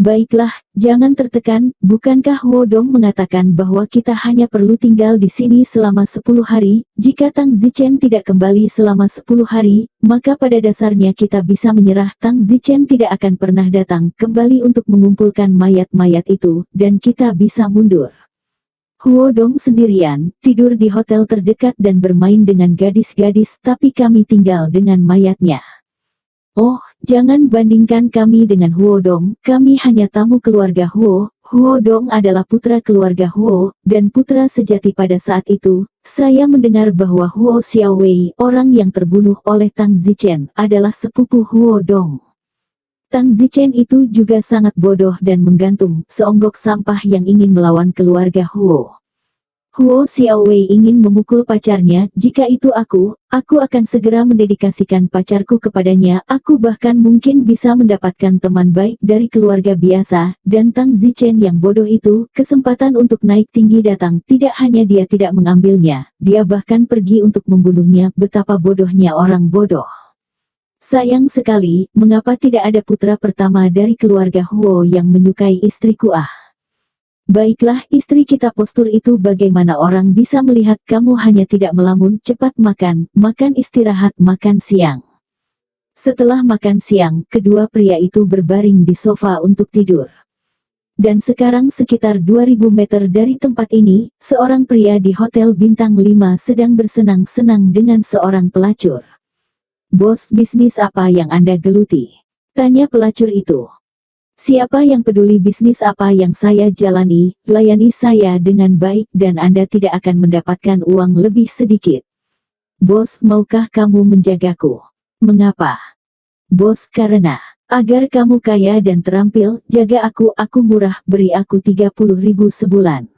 Baiklah, jangan tertekan, bukankah Huodong mengatakan bahwa kita hanya perlu tinggal di sini selama 10 hari, jika Tang Zichen tidak kembali selama 10 hari, maka pada dasarnya kita bisa menyerah. Tang Zichen tidak akan pernah datang kembali untuk mengumpulkan mayat-mayat itu, dan kita bisa mundur. Huodong sendirian, tidur di hotel terdekat dan bermain dengan gadis-gadis, tapi kami tinggal dengan mayatnya. Oh, jangan bandingkan kami dengan Huodong, kami hanya tamu keluarga Huo. Huodong adalah putra keluarga Huo, dan putra sejati pada saat itu. Saya mendengar bahwa Huo Xiaowei, orang yang terbunuh oleh Tang Zichen, adalah sepupu Huodong. Tang Zichen itu juga sangat bodoh dan menggantung, seonggok sampah yang ingin melawan keluarga Huo. Huo Xiaowei ingin memukul pacarnya. Jika itu aku akan segera mendedikasikan pacarku kepadanya. Aku bahkan mungkin bisa mendapatkan teman baik dari keluarga biasa. Dan Tang Zichen yang bodoh itu, kesempatan untuk naik tinggi datang. Tidak hanya dia tidak mengambilnya, dia bahkan pergi untuk membunuhnya. Betapa bodohnya orang bodoh. Sayang sekali, mengapa tidak ada putra pertama dari keluarga Huo yang menyukai istriku? Baiklah istri kita, postur itu bagaimana orang bisa melihat kamu hanya tidak melamun. Cepat makan, makan istirahat, makan siang. Setelah makan siang, kedua pria itu berbaring di sofa untuk tidur. Dan sekarang sekitar 2000 meter dari tempat ini, seorang pria di Hotel Bintang 5 sedang bersenang-senang dengan seorang pelacur. Bos, bisnis apa yang Anda geluti? Tanya pelacur itu. Siapa yang peduli bisnis apa yang saya jalani, layani saya dengan baik dan Anda tidak akan mendapatkan uang lebih sedikit. Bos, maukah kamu menjagaku? Mengapa? Bos, karena agar kamu kaya dan terampil, jaga aku murah, beri aku 30.000 sebulan.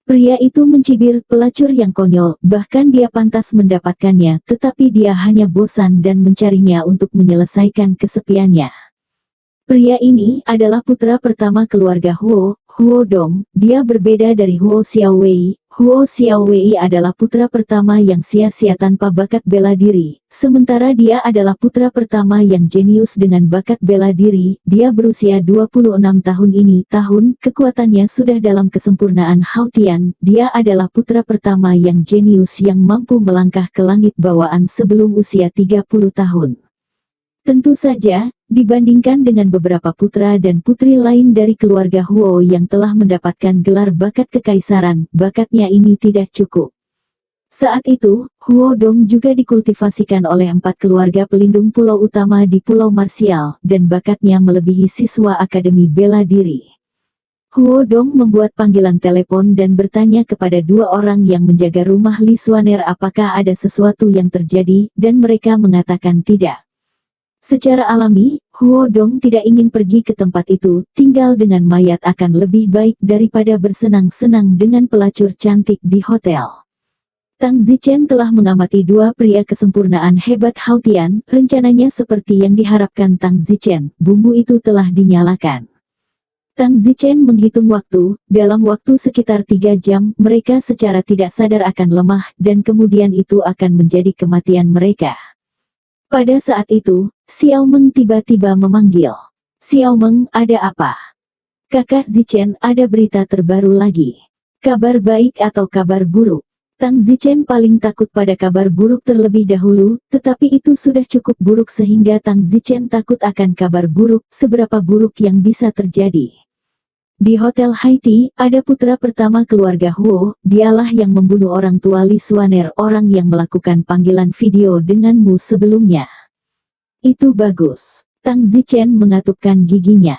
Pria itu mencibir, pelacur yang konyol, bahkan dia pantas mendapatkannya, tetapi dia hanya bosan dan mencarinya untuk menyelesaikan kesepiannya. Pria ini adalah putra pertama keluarga Huo, Huo Dong. Dia berbeda dari Huo Xiaowei. Huo Xiaowei adalah putra pertama yang sia-sia tanpa bakat bela diri. Sementara dia adalah putra pertama yang jenius dengan bakat bela diri. Dia berusia 26 tahun ini. Kekuatannya sudah dalam kesempurnaan Haotian. Dia adalah putra pertama yang jenius yang mampu melangkah ke langit bawaan sebelum usia 30 tahun. Tentu saja, dibandingkan dengan beberapa putra dan putri lain dari keluarga Huo yang telah mendapatkan gelar bakat kekaisaran, bakatnya ini tidak cukup. Saat itu, Huo Dong juga dikultivasikan oleh 4 keluarga pelindung pulau utama di Pulau Marsial, dan bakatnya melebihi siswa Akademi Bela Diri. Huo Dong membuat panggilan telepon dan bertanya kepada 2 orang yang menjaga rumah Li Xuaner apakah ada sesuatu yang terjadi, dan mereka mengatakan tidak. Secara alami, Huo Dong tidak ingin pergi ke tempat itu. Tinggal dengan mayat akan lebih baik daripada bersenang-senang dengan pelacur cantik di hotel. Tang Zichen telah mengamati 2 pria kesempurnaan hebat Haotian. Rencananya seperti yang diharapkan Tang Zichen, bumbu itu telah dinyalakan. Tang Zichen menghitung waktu. Dalam waktu sekitar 3 jam, mereka secara tidak sadar akan lemah, dan kemudian itu akan menjadi kematian mereka. Pada saat itu, Xiao Meng tiba-tiba memanggil. Xiao Meng, ada apa? Kakak Zichen, ada berita terbaru lagi. Kabar baik atau kabar buruk? Tang Zichen paling takut pada kabar buruk terlebih dahulu, tetapi itu sudah cukup buruk sehingga Tang Zichen takut akan kabar buruk, seberapa buruk yang bisa terjadi. Di Hotel Haiti, ada putra pertama keluarga Huo. Dialah yang membunuh orang tua Li Xuaner, orang yang melakukan panggilan video denganmu sebelumnya. Itu bagus. Tang Zichen mengatupkan giginya.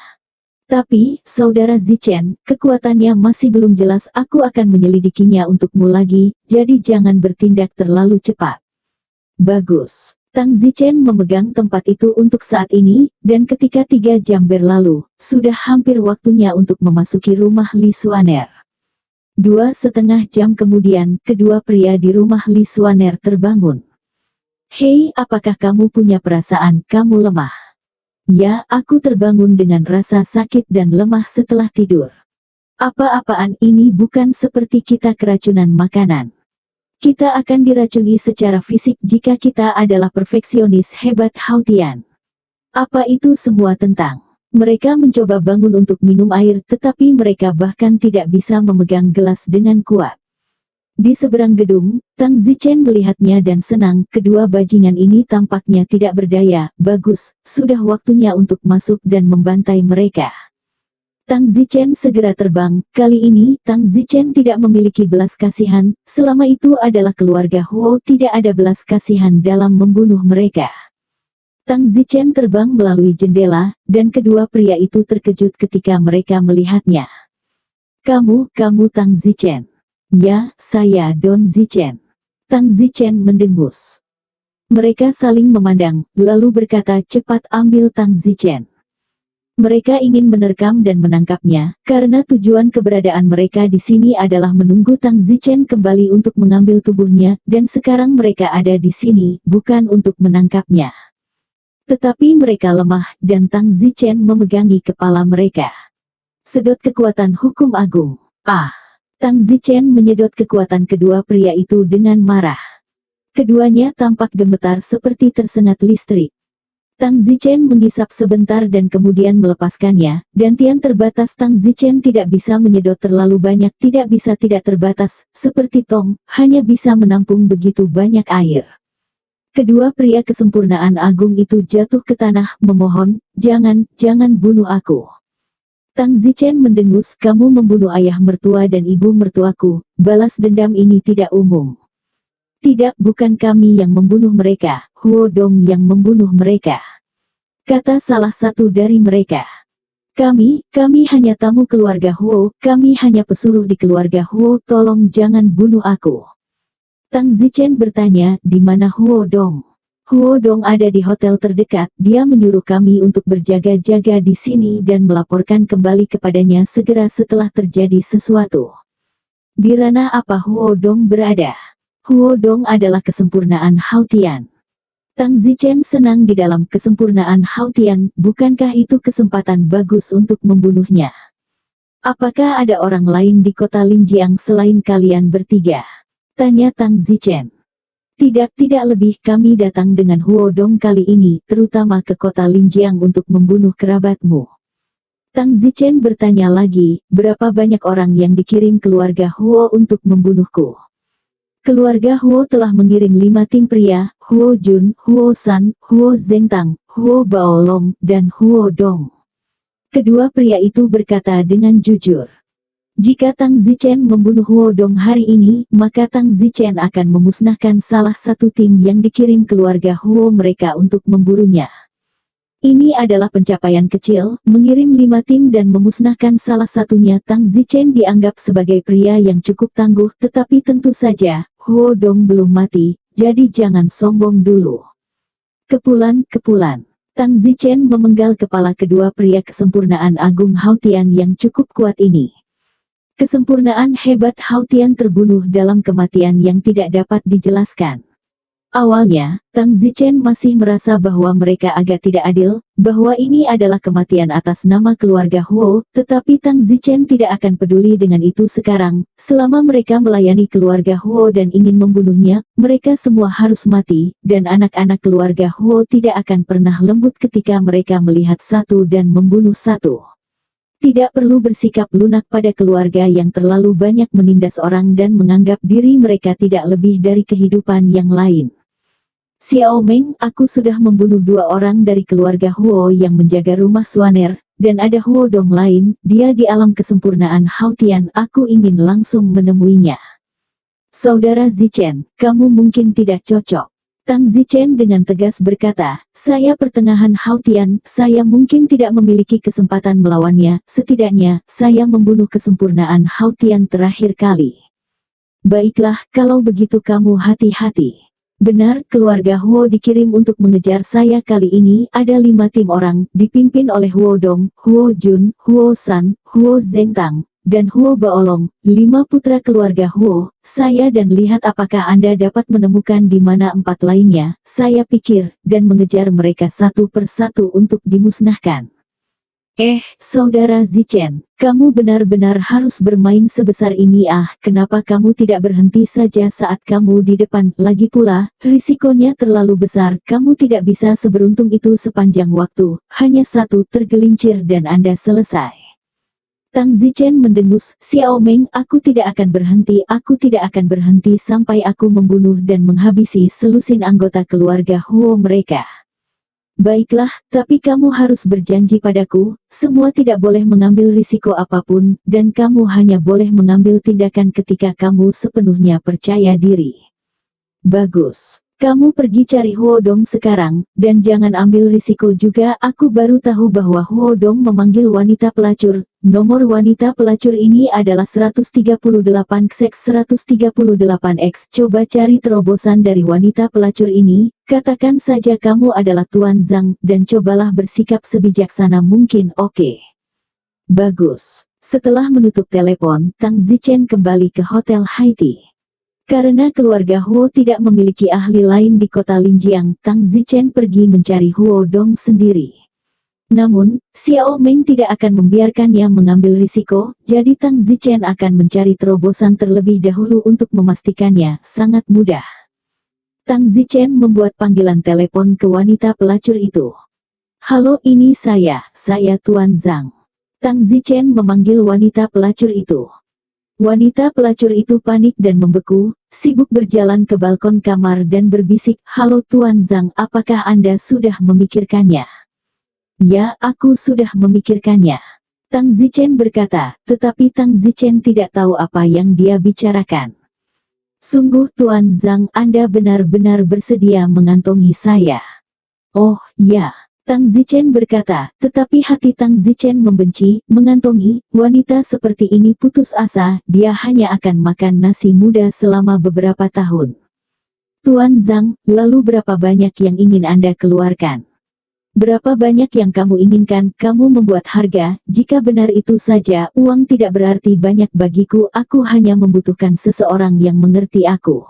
Tapi, saudara Zichen, kekuatannya masih belum jelas. Aku akan menyelidikinya untukmu lagi, jadi jangan bertindak terlalu cepat. Bagus. Tang Zichen memegang tempat itu untuk saat ini, dan ketika 3 jam berlalu, sudah hampir waktunya untuk memasuki rumah Li Xuaner. 2,5 jam kemudian, kedua pria di rumah Li Xuaner terbangun. Hei, apakah kamu punya perasaan kamu lemah? Ya, aku terbangun dengan rasa sakit dan lemah setelah tidur. Apa-apaan ini bukan seperti kita keracunan makanan. Kita akan diracuni secara fisik jika kita adalah perfeksionis hebat Haotian. Apa itu semua tentang? Mereka mencoba bangun untuk minum air, tetapi mereka bahkan tidak bisa memegang gelas dengan kuat. Di seberang gedung, Tang Zichen melihatnya dan senang. Kedua bajingan ini tampaknya tidak berdaya. Bagus, sudah waktunya untuk masuk dan membantai mereka. Tang Zichen segera terbang. Kali ini, Tang Zichen tidak memiliki belas kasihan. Selama itu adalah keluarga Huo, tidak ada belas kasihan dalam membunuh mereka. Tang Zichen terbang melalui jendela, dan kedua pria itu terkejut ketika mereka melihatnya. Kamu Tang Zichen. Ya, saya Don Zichen. Tang Zichen mendengus. Mereka saling memandang, lalu berkata cepat ambil Tang Zichen. Mereka ingin menerkam dan menangkapnya, karena tujuan keberadaan mereka di sini adalah menunggu Tang Zichen kembali untuk mengambil tubuhnya, dan sekarang mereka ada di sini, bukan untuk menangkapnya. Tetapi mereka lemah, dan Tang Zichen memegangi kepala mereka. Sedot kekuatan hukum agung. Tang Zichen menyedot kekuatan kedua pria itu dengan marah. Keduanya tampak gemetar seperti tersengat listrik. Tang Zichen menghisap sebentar dan kemudian melepaskannya, gantian terbatas Tang Zichen tidak bisa menyedot terlalu banyak, tidak bisa tidak terbatas, seperti tong, hanya bisa menampung begitu banyak air. Kedua pria kesempurnaan agung itu jatuh ke tanah, memohon, jangan bunuh aku. Tang Zichen mendengus, kamu membunuh ayah mertua dan ibu mertuaku, balas dendam ini tidak umum. Tidak, bukan kami yang membunuh mereka, Huo Dong yang membunuh mereka. Kata salah satu dari mereka. Kami hanya tamu keluarga Huo, kami hanya pesuruh di keluarga Huo, tolong jangan bunuh aku. Tang Zichen bertanya, di mana Huo Dong? Huo Dong ada di hotel terdekat, dia menyuruh kami untuk berjaga-jaga di sini dan melaporkan kembali kepadanya segera setelah terjadi sesuatu. Di ranah apa Huo Dong berada? Huo Dong adalah kesempurnaan Hao Tian. Tang Zichen senang di dalam kesempurnaan Hao Tian, bukankah itu kesempatan bagus untuk membunuhnya? Apakah ada orang lain di kota Linjiang selain kalian bertiga? Tanya Tang Zichen. Tidak lebih, kami datang dengan Huo Dong kali ini, terutama ke kota Linjiang untuk membunuh kerabatmu. Tang Zichen bertanya lagi, berapa banyak orang yang dikirim keluarga Huo untuk membunuhku? Keluarga Huo telah mengirim 5 tim pria, Huo Jun, Huo San, Huo Zengtang, Huo Baolong, dan Huo Dong. Kedua pria itu berkata dengan jujur. Jika Tang Zichen membunuh Huo Dong hari ini, maka Tang Zichen akan memusnahkan salah satu tim yang dikirim keluarga Huo mereka untuk memburunya. Ini adalah pencapaian kecil, mengirim 5 tim dan memusnahkan salah satunya. Tang Zichen dianggap sebagai pria yang cukup tangguh, tetapi tentu saja, Huo Dong belum mati, jadi jangan sombong dulu. Kepulan. Tang Zichen memenggal kepala kedua pria kesempurnaan agung Hao Tian yang cukup kuat ini. Kesempurnaan hebat Hao Tian terbunuh dalam kematian yang tidak dapat dijelaskan. Awalnya, Tang Zichen masih merasa bahwa mereka agak tidak adil, bahwa ini adalah kematian atas nama keluarga Huo, tetapi Tang Zichen tidak akan peduli dengan itu sekarang. Selama mereka melayani keluarga Huo dan ingin membunuhnya, mereka semua harus mati, dan anak-anak keluarga Huo tidak akan pernah lembut ketika mereka melihat satu dan membunuh satu. Tidak perlu bersikap lunak pada keluarga yang terlalu banyak menindas orang dan menganggap diri mereka tidak lebih dari kehidupan yang lain. Xiao Meng, aku sudah membunuh 2 orang dari keluarga Huo yang menjaga rumah Suaner, dan ada Huo Dong lain, dia di alam kesempurnaan Hao Tian, aku ingin langsung menemuinya. Saudara Zichen, kamu mungkin tidak cocok. Tang Zichen dengan tegas berkata, saya pertengahan Hao Tian, saya mungkin tidak memiliki kesempatan melawannya, setidaknya, saya membunuh kesempurnaan Hao Tian terakhir kali. Baiklah, kalau begitu kamu hati-hati. Benar, keluarga Huo dikirim untuk mengejar saya kali ini, ada 5 tim orang, dipimpin oleh Huo Dong, Huo Jun, Huo San, Huo Zengtang, dan Huo Baolong, 5 putra keluarga Huo, saya dan lihat apakah Anda dapat menemukan di mana 4 lainnya, saya pikir, dan mengejar mereka satu persatu untuk dimusnahkan. Saudara Zichen, kamu benar-benar harus bermain sebesar ini kenapa kamu tidak berhenti saja saat kamu di depan, lagi pula, risikonya terlalu besar, kamu tidak bisa seberuntung itu sepanjang waktu, hanya satu tergelincir dan Anda selesai. Tang Zichen mendengus, Xiao Meng, aku tidak akan berhenti sampai aku membunuh dan menghabisi selusin anggota keluarga Huo mereka. Baiklah, tapi kamu harus berjanji padaku, semua tidak boleh mengambil risiko apapun, dan kamu hanya boleh mengambil tindakan ketika kamu sepenuhnya percaya diri. Bagus. Kamu pergi cari Huo Dong sekarang, dan jangan ambil risiko juga. Aku baru tahu bahwa Huo Dong memanggil wanita pelacur. Nomor wanita pelacur ini adalah 138x138x. Coba cari terobosan dari wanita pelacur ini, Katakan saja kamu adalah Tuan Zhang dan cobalah bersikap sebijaksana mungkin, oke? Bagus. Setelah menutup telepon, Tang Zichen kembali ke Hotel Haiti. Karena keluarga Huo tidak memiliki ahli lain di kota Linjiang, Tang Zichen pergi mencari Huo Dong sendiri. Namun, Xiao Meng tidak akan membiarkannya mengambil risiko, jadi Tang Zichen akan mencari terobosan terlebih dahulu untuk memastikannya sangat mudah. Tang Zichen membuat panggilan telepon ke wanita pelacur itu. Halo, ini saya Tuan Zhang. Tang Zichen memanggil wanita pelacur itu. Wanita pelacur itu panik dan membeku, sibuk berjalan ke balkon kamar dan berbisik, "Halo Tuan Zhang, apakah Anda sudah memikirkannya?" "Ya, aku sudah memikirkannya," Tang Zichen berkata, tetapi Tang Zichen tidak tahu apa yang dia bicarakan. "Sungguh Tuan Zhang, Anda benar-benar bersedia mengantongi saya?" "Oh, ya," Tang Zichen berkata, tetapi hati Tang Zichen membenci, mengantongi, wanita seperti ini putus asa, dia hanya akan makan nasi muda selama beberapa tahun. "Tuan Zhang, lalu berapa banyak yang ingin Anda keluarkan? Berapa banyak yang kamu inginkan?" "Kamu membuat harga, jika benar itu saja, uang tidak berarti banyak bagiku, aku hanya membutuhkan seseorang yang mengerti aku,"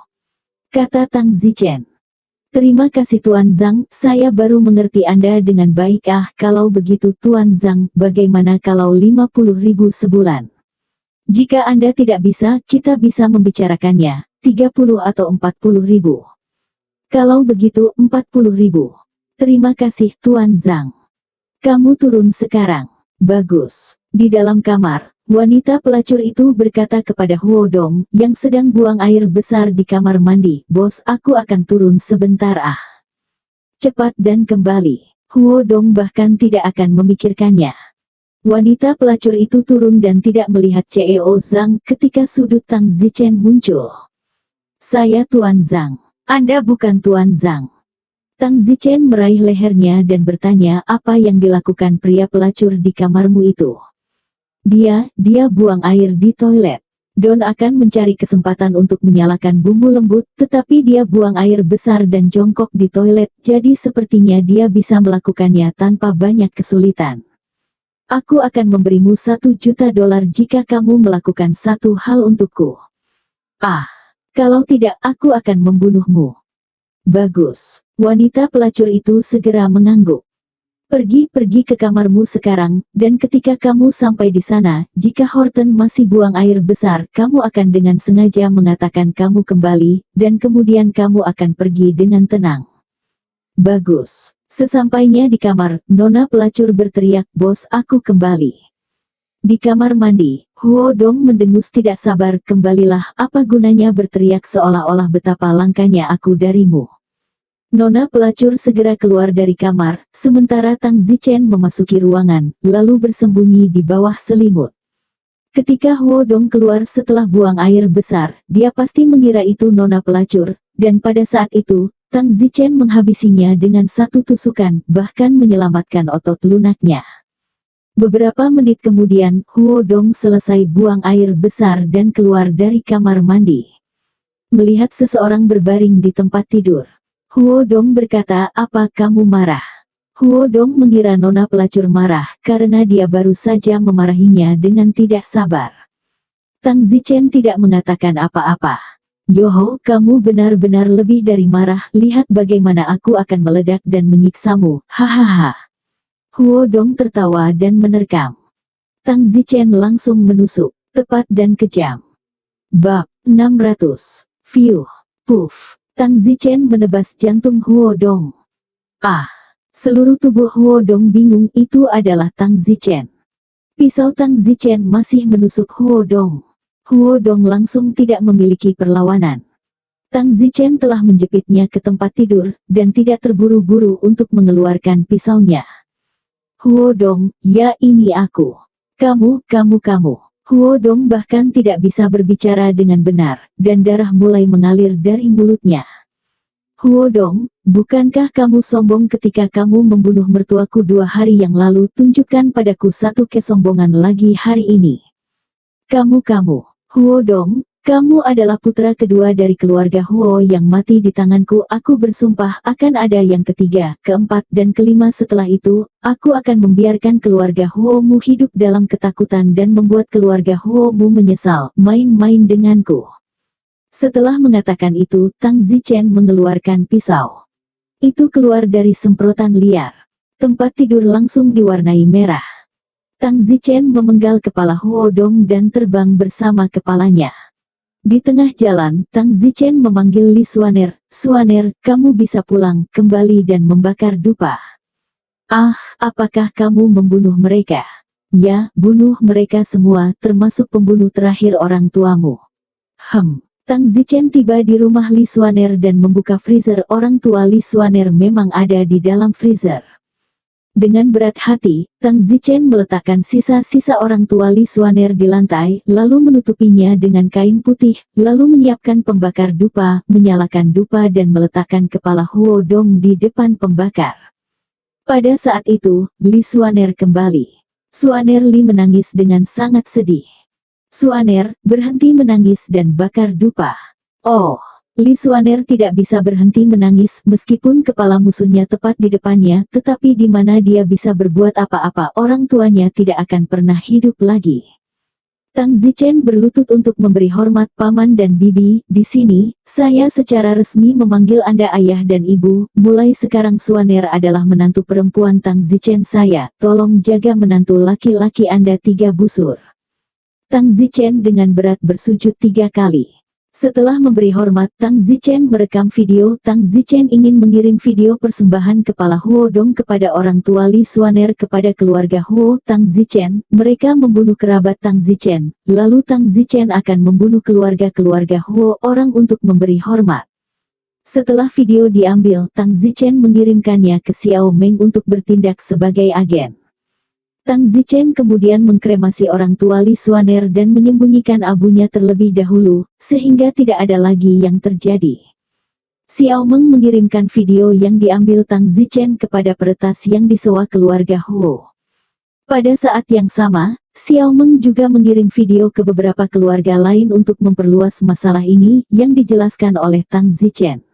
kata Tang Zichen. "Terima kasih Tuan Zhang, saya baru mengerti Anda dengan baik. Kalau begitu Tuan Zhang, bagaimana kalau 50.000 sebulan? Jika Anda tidak bisa, kita bisa membicarakannya, 30 atau 40.000. Kalau begitu 40.000. Terima kasih Tuan Zhang. Kamu turun sekarang." "Bagus." Di dalam kamar, wanita pelacur itu berkata kepada Huo Dong, yang sedang buang air besar di kamar mandi, "Bos, aku akan turun sebentar. Cepat dan kembali." Huo Dong bahkan tidak akan memikirkannya. Wanita pelacur itu turun dan tidak melihat CEO Zhang ketika sudut Tang Zichen muncul. "Saya Tuan Zhang. Anda bukan Tuan Zhang." Tang Zichen meraih lehernya dan bertanya, "Apa yang dilakukan pria pelacur di kamarmu itu?" Dia buang air di toilet." Don akan mencari kesempatan untuk menyalakan bumbu lembut, tetapi dia buang air besar dan jongkok di toilet, jadi sepertinya dia bisa melakukannya tanpa banyak kesulitan. "Aku akan memberimu $1 juta jika kamu melakukan satu hal untukku." Kalau tidak, aku akan membunuhmu." "Bagus." Wanita pelacur itu segera mengangguk. Pergi ke kamarmu sekarang, dan ketika kamu sampai di sana, jika Horton masih buang air besar, kamu akan dengan sengaja mengatakan kamu kembali, dan kemudian kamu akan pergi dengan tenang." "Bagus." Sesampainya di kamar, nona pelacur berteriak, "Bos, aku kembali." Di kamar mandi, Huo Dong mendengus tidak sabar, "Kembalilah, apa gunanya berteriak seolah-olah betapa langkanya aku darimu." Nona pelacur segera keluar dari kamar, sementara Tang Zichen memasuki ruangan, lalu bersembunyi di bawah selimut. Ketika Huo Dong keluar setelah buang air besar, dia pasti mengira itu nona pelacur, dan pada saat itu, Tang Zichen menghabisinya dengan satu tusukan, bahkan menyelamatkan otot lunaknya. Beberapa menit kemudian, Huo Dong selesai buang air besar dan keluar dari kamar mandi. Melihat seseorang berbaring di tempat tidur, Huo Dong berkata, "Apa kamu marah?" Huo Dong mengira nona pelacur marah, karena dia baru saja memarahinya dengan tidak sabar. Tang Zichen tidak mengatakan apa-apa. "Yoho, kamu benar-benar lebih dari marah, lihat bagaimana aku akan meledak dan menyiksamu, hahaha." Huo Dong tertawa dan menerkam. Tang Zichen langsung menusuk, tepat dan kejam. Bab 600. Fiuh. Puff. Tang Zichen menebas jantung Huo Dong. Seluruh tubuh Huo Dong bingung, itu adalah Tang Zichen. Pisau Tang Zichen masih menusuk Huo Dong. Huo Dong langsung tidak memiliki perlawanan. Tang Zichen telah menjepitnya ke tempat tidur, dan tidak terburu-buru untuk mengeluarkan pisaunya. "Huo Dong, ya ini aku. Kamu. Huo Dong bahkan tidak bisa berbicara dengan benar, dan darah mulai mengalir dari mulutnya. "Huo Dong, bukankah kamu sombong ketika kamu membunuh mertuaku 2 hari yang lalu? Tunjukkan padaku satu kesombongan lagi hari ini." Kamu. Huo Dong, Kamu adalah putra kedua dari keluarga Huo yang mati di tanganku. Aku bersumpah akan ada yang ketiga, keempat, dan kelima. Setelah itu, aku akan membiarkan keluarga Huo-mu hidup dalam ketakutan dan membuat keluarga Huo-mu menyesal main-main denganku. Setelah mengatakan itu, Tang Zichen mengeluarkan pisau. Itu keluar dari semprotan liar. Tempat tidur langsung diwarnai merah. Tang Zichen memenggal kepala Huo Dong dan terbang bersama kepalanya. Di tengah jalan, Tang Zichen memanggil Li Xuaner. Xuaner, kamu bisa pulang, kembali dan membakar dupa. Ah, apakah kamu membunuh mereka? Ya, bunuh mereka semua, termasuk pembunuh terakhir orang tuamu. Tang Zichen tiba di rumah Li Xuaner dan membuka freezer. Orang tua Li Xuaner memang ada di dalam freezer. Dengan berat hati, Tang Zichen meletakkan sisa-sisa orang tua Li Xuaner di lantai, lalu menutupinya dengan kain putih, lalu menyiapkan pembakar dupa, menyalakan dupa dan meletakkan kepala Huo Dong di depan pembakar. Pada saat itu, Li Xuaner kembali. Xuaner Li menangis dengan sangat sedih. Xuaner, berhenti menangis dan bakar dupa. Oh. Li Xuaner tidak bisa berhenti menangis meskipun kepala musuhnya tepat di depannya, tetapi di mana dia bisa berbuat apa-apa, orang tuanya tidak akan pernah hidup lagi. Tang Zichen berlutut untuk memberi hormat paman dan bibi. Di sini, saya secara resmi memanggil Anda ayah dan ibu. Mulai sekarang Xuaner adalah menantu perempuan Tang Zichen saya. Tolong jaga menantu laki-laki Anda 3 busur. Tang Zichen dengan berat bersujud 3 kali. Setelah memberi hormat, Tang Zichen merekam video. Tang Zichen ingin mengirim video persembahan kepala Huo Dong kepada orang tua Li Xuaner kepada keluarga Huo. Tang Zichen, mereka membunuh kerabat Tang Zichen, lalu Tang Zichen akan membunuh keluarga-keluarga Huo orang untuk memberi hormat. Setelah video diambil, Tang Zichen mengirimkannya ke Xiao Meng untuk bertindak sebagai agen. Tang Zichen kemudian mengkremasi orang tua Li Xuaner dan menyembunyikan abunya terlebih dahulu, sehingga tidak ada lagi yang terjadi. Xiao Meng mengirimkan video yang diambil Tang Zichen kepada peretas yang disewa keluarga Huo. Pada saat yang sama, Xiao Meng juga mengirim video ke beberapa keluarga lain untuk memperluas masalah ini, yang dijelaskan oleh Tang Zichen.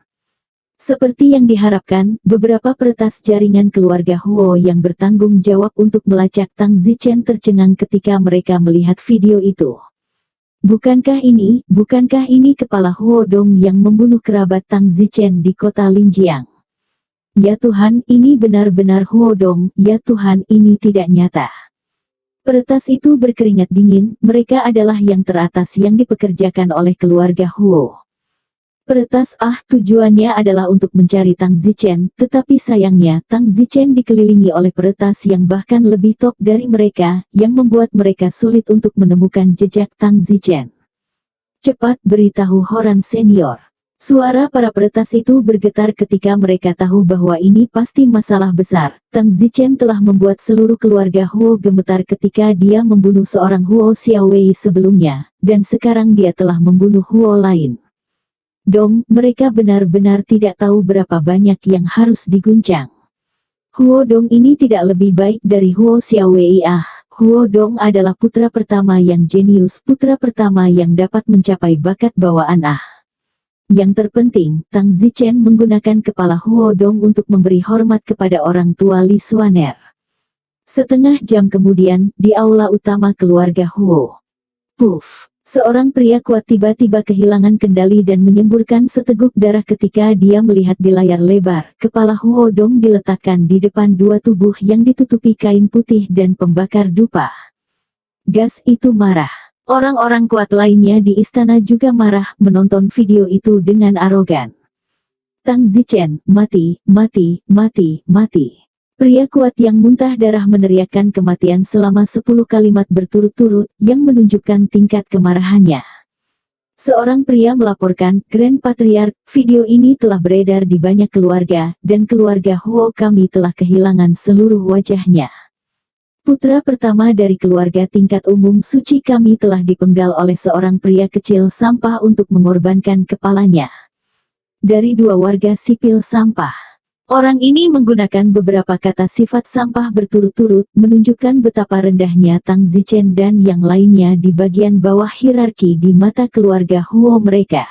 Seperti yang diharapkan, beberapa peretas jaringan keluarga Huo yang bertanggung jawab untuk melacak Tang Zichen tercengang ketika mereka melihat video itu. Bukankah ini kepala Huo Dong yang membunuh kerabat Tang Zichen di kota Linjiang? Ya Tuhan, ini benar-benar Huo Dong, ya Tuhan, ini tidak nyata. Peretas itu berkeringat dingin, mereka adalah yang teratas yang dipekerjakan oleh keluarga Huo. Peretas tujuannya adalah untuk mencari Tang Zichen, tetapi sayangnya Tang Zichen dikelilingi oleh peretas yang bahkan lebih top dari mereka, yang membuat mereka sulit untuk menemukan jejak Tang Zichen. Cepat beritahu Horan Senior. Suara para peretas itu bergetar ketika mereka tahu bahwa ini pasti masalah besar. Tang Zichen telah membuat seluruh keluarga Huo gemetar ketika dia membunuh seorang Huo Xiaowei sebelumnya, dan sekarang dia telah membunuh Huo lain. Dong, mereka benar-benar tidak tahu berapa banyak yang harus diguncang. Huo Dong ini tidak lebih baik dari Huo Xiaowei. Huo Dong adalah putra pertama yang jenius, putra pertama yang dapat mencapai bakat bawaan. Yang terpenting, Tang Zichen menggunakan kepala Huo Dong untuk memberi hormat kepada orang tua Li Xuaner. Setengah jam kemudian, di aula utama keluarga Huo. Puff! Seorang pria kuat tiba-tiba kehilangan kendali dan menyemburkan seteguk darah ketika dia melihat di layar lebar. Kepala Huo Dong diletakkan di depan 2 tubuh yang ditutupi kain putih dan pembakar dupa. Gas itu marah. Orang-orang kuat lainnya di istana juga marah menonton video itu dengan arogan. Tang Zichen, mati, mati, mati, mati. Pria kuat yang muntah darah meneriakkan kematian selama 10 kalimat berturut-turut, yang menunjukkan tingkat kemarahannya. Seorang pria melaporkan, Grand Patriarch, video ini telah beredar di banyak keluarga, dan keluarga Huo kami telah kehilangan seluruh wajahnya. Putra pertama dari keluarga tingkat umum suci kami telah dipenggal oleh seorang pria kecil sampah untuk mengorbankan kepalanya. Dari 2 warga sipil sampah. Orang ini menggunakan beberapa kata sifat sampah berturut-turut, menunjukkan betapa rendahnya Tang Zichen dan yang lainnya di bagian bawah hierarki di mata keluarga Huo mereka.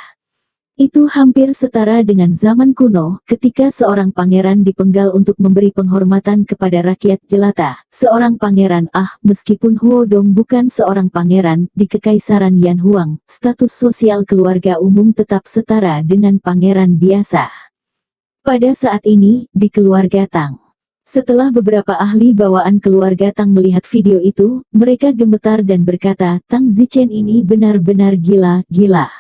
Itu hampir setara dengan zaman kuno, ketika seorang pangeran dipenggal untuk memberi penghormatan kepada rakyat jelata. Seorang pangeran, meskipun Huo Dong bukan seorang pangeran, di Kekaisaran Yan Huang, status sosial keluarga umum tetap setara dengan pangeran biasa. Pada saat ini, di keluarga Tang. Setelah beberapa ahli bawaan keluarga Tang melihat video itu, mereka gemetar dan berkata, Tang Zichen ini benar-benar gila-gila.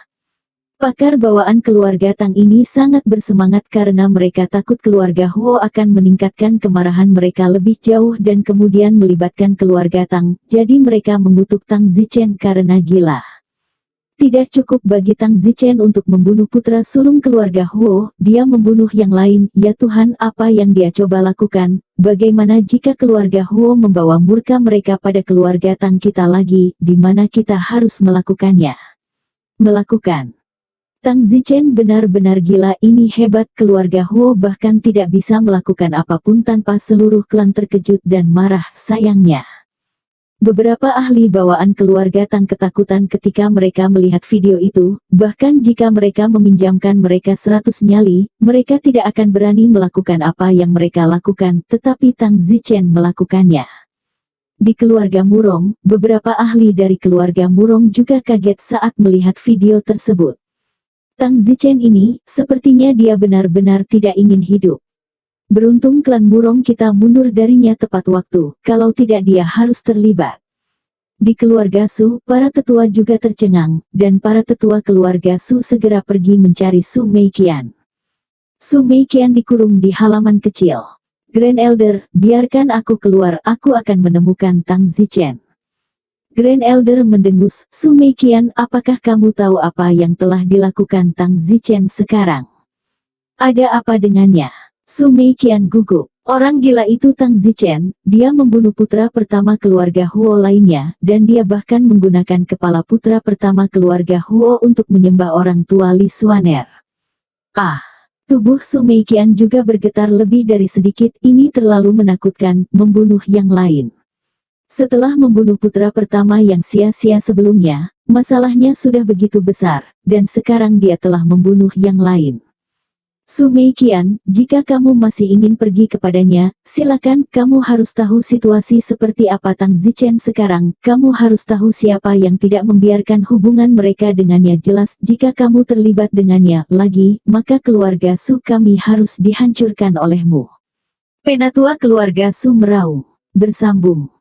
Pakar bawaan keluarga Tang ini sangat bersemangat karena mereka takut keluarga Huo akan meningkatkan kemarahan mereka lebih jauh dan kemudian melibatkan keluarga Tang, jadi mereka mengutuk Tang Zichen karena gila. Tidak cukup bagi Tang Zichen untuk membunuh putra sulung keluarga Huo, dia membunuh yang lain. Ya Tuhan, apa yang dia coba lakukan? Bagaimana jika keluarga Huo membawa murka mereka pada keluarga Tang kita lagi, di mana kita harus melakukannya? Tang Zichen benar-benar gila, ini hebat, keluarga Huo bahkan tidak bisa melakukan apapun tanpa seluruh klan terkejut dan marah, sayangnya. Beberapa ahli bawaan keluarga Tang ketakutan ketika mereka melihat video itu, bahkan jika mereka meminjamkan mereka 100 nyali, mereka tidak akan berani melakukan apa yang mereka lakukan, tetapi Tang Zichen melakukannya. Di keluarga Murong, beberapa ahli dari keluarga Murong juga kaget saat melihat video tersebut. Tang Zichen ini, sepertinya dia benar-benar tidak ingin hidup. Beruntung klan Murong kita mundur darinya tepat waktu, kalau tidak dia harus terlibat. Di keluarga Su, para tetua juga tercengang, dan para tetua keluarga Su segera pergi mencari Su Meiqian. Su Meiqian dikurung di halaman kecil. Grand Elder, biarkan aku keluar, aku akan menemukan Tang Zichen. Grand Elder mendengus, Su Meiqian, apakah kamu tahu apa yang telah dilakukan Tang Zichen sekarang? Ada apa dengannya? Su Meiqian gugup. Orang gila itu Tang Zichen, dia membunuh putra pertama keluarga Huo lainnya, dan dia bahkan menggunakan kepala putra pertama keluarga Huo untuk menyembah orang tua Li Xuaner. Tubuh Su Meiqian juga bergetar lebih dari sedikit, ini terlalu menakutkan, membunuh yang lain. Setelah membunuh putra pertama yang sia-sia sebelumnya, masalahnya sudah begitu besar, dan sekarang dia telah membunuh yang lain. Su Meiqian, jika kamu masih ingin pergi kepadanya, silakan, kamu harus tahu situasi seperti apa Tang Zichen sekarang, kamu harus tahu siapa yang tidak membiarkan hubungan mereka dengannya jelas, jika kamu terlibat dengannya lagi, maka keluarga Su kami harus dihancurkan olehmu. Penatua keluarga Su meraung, bersambung.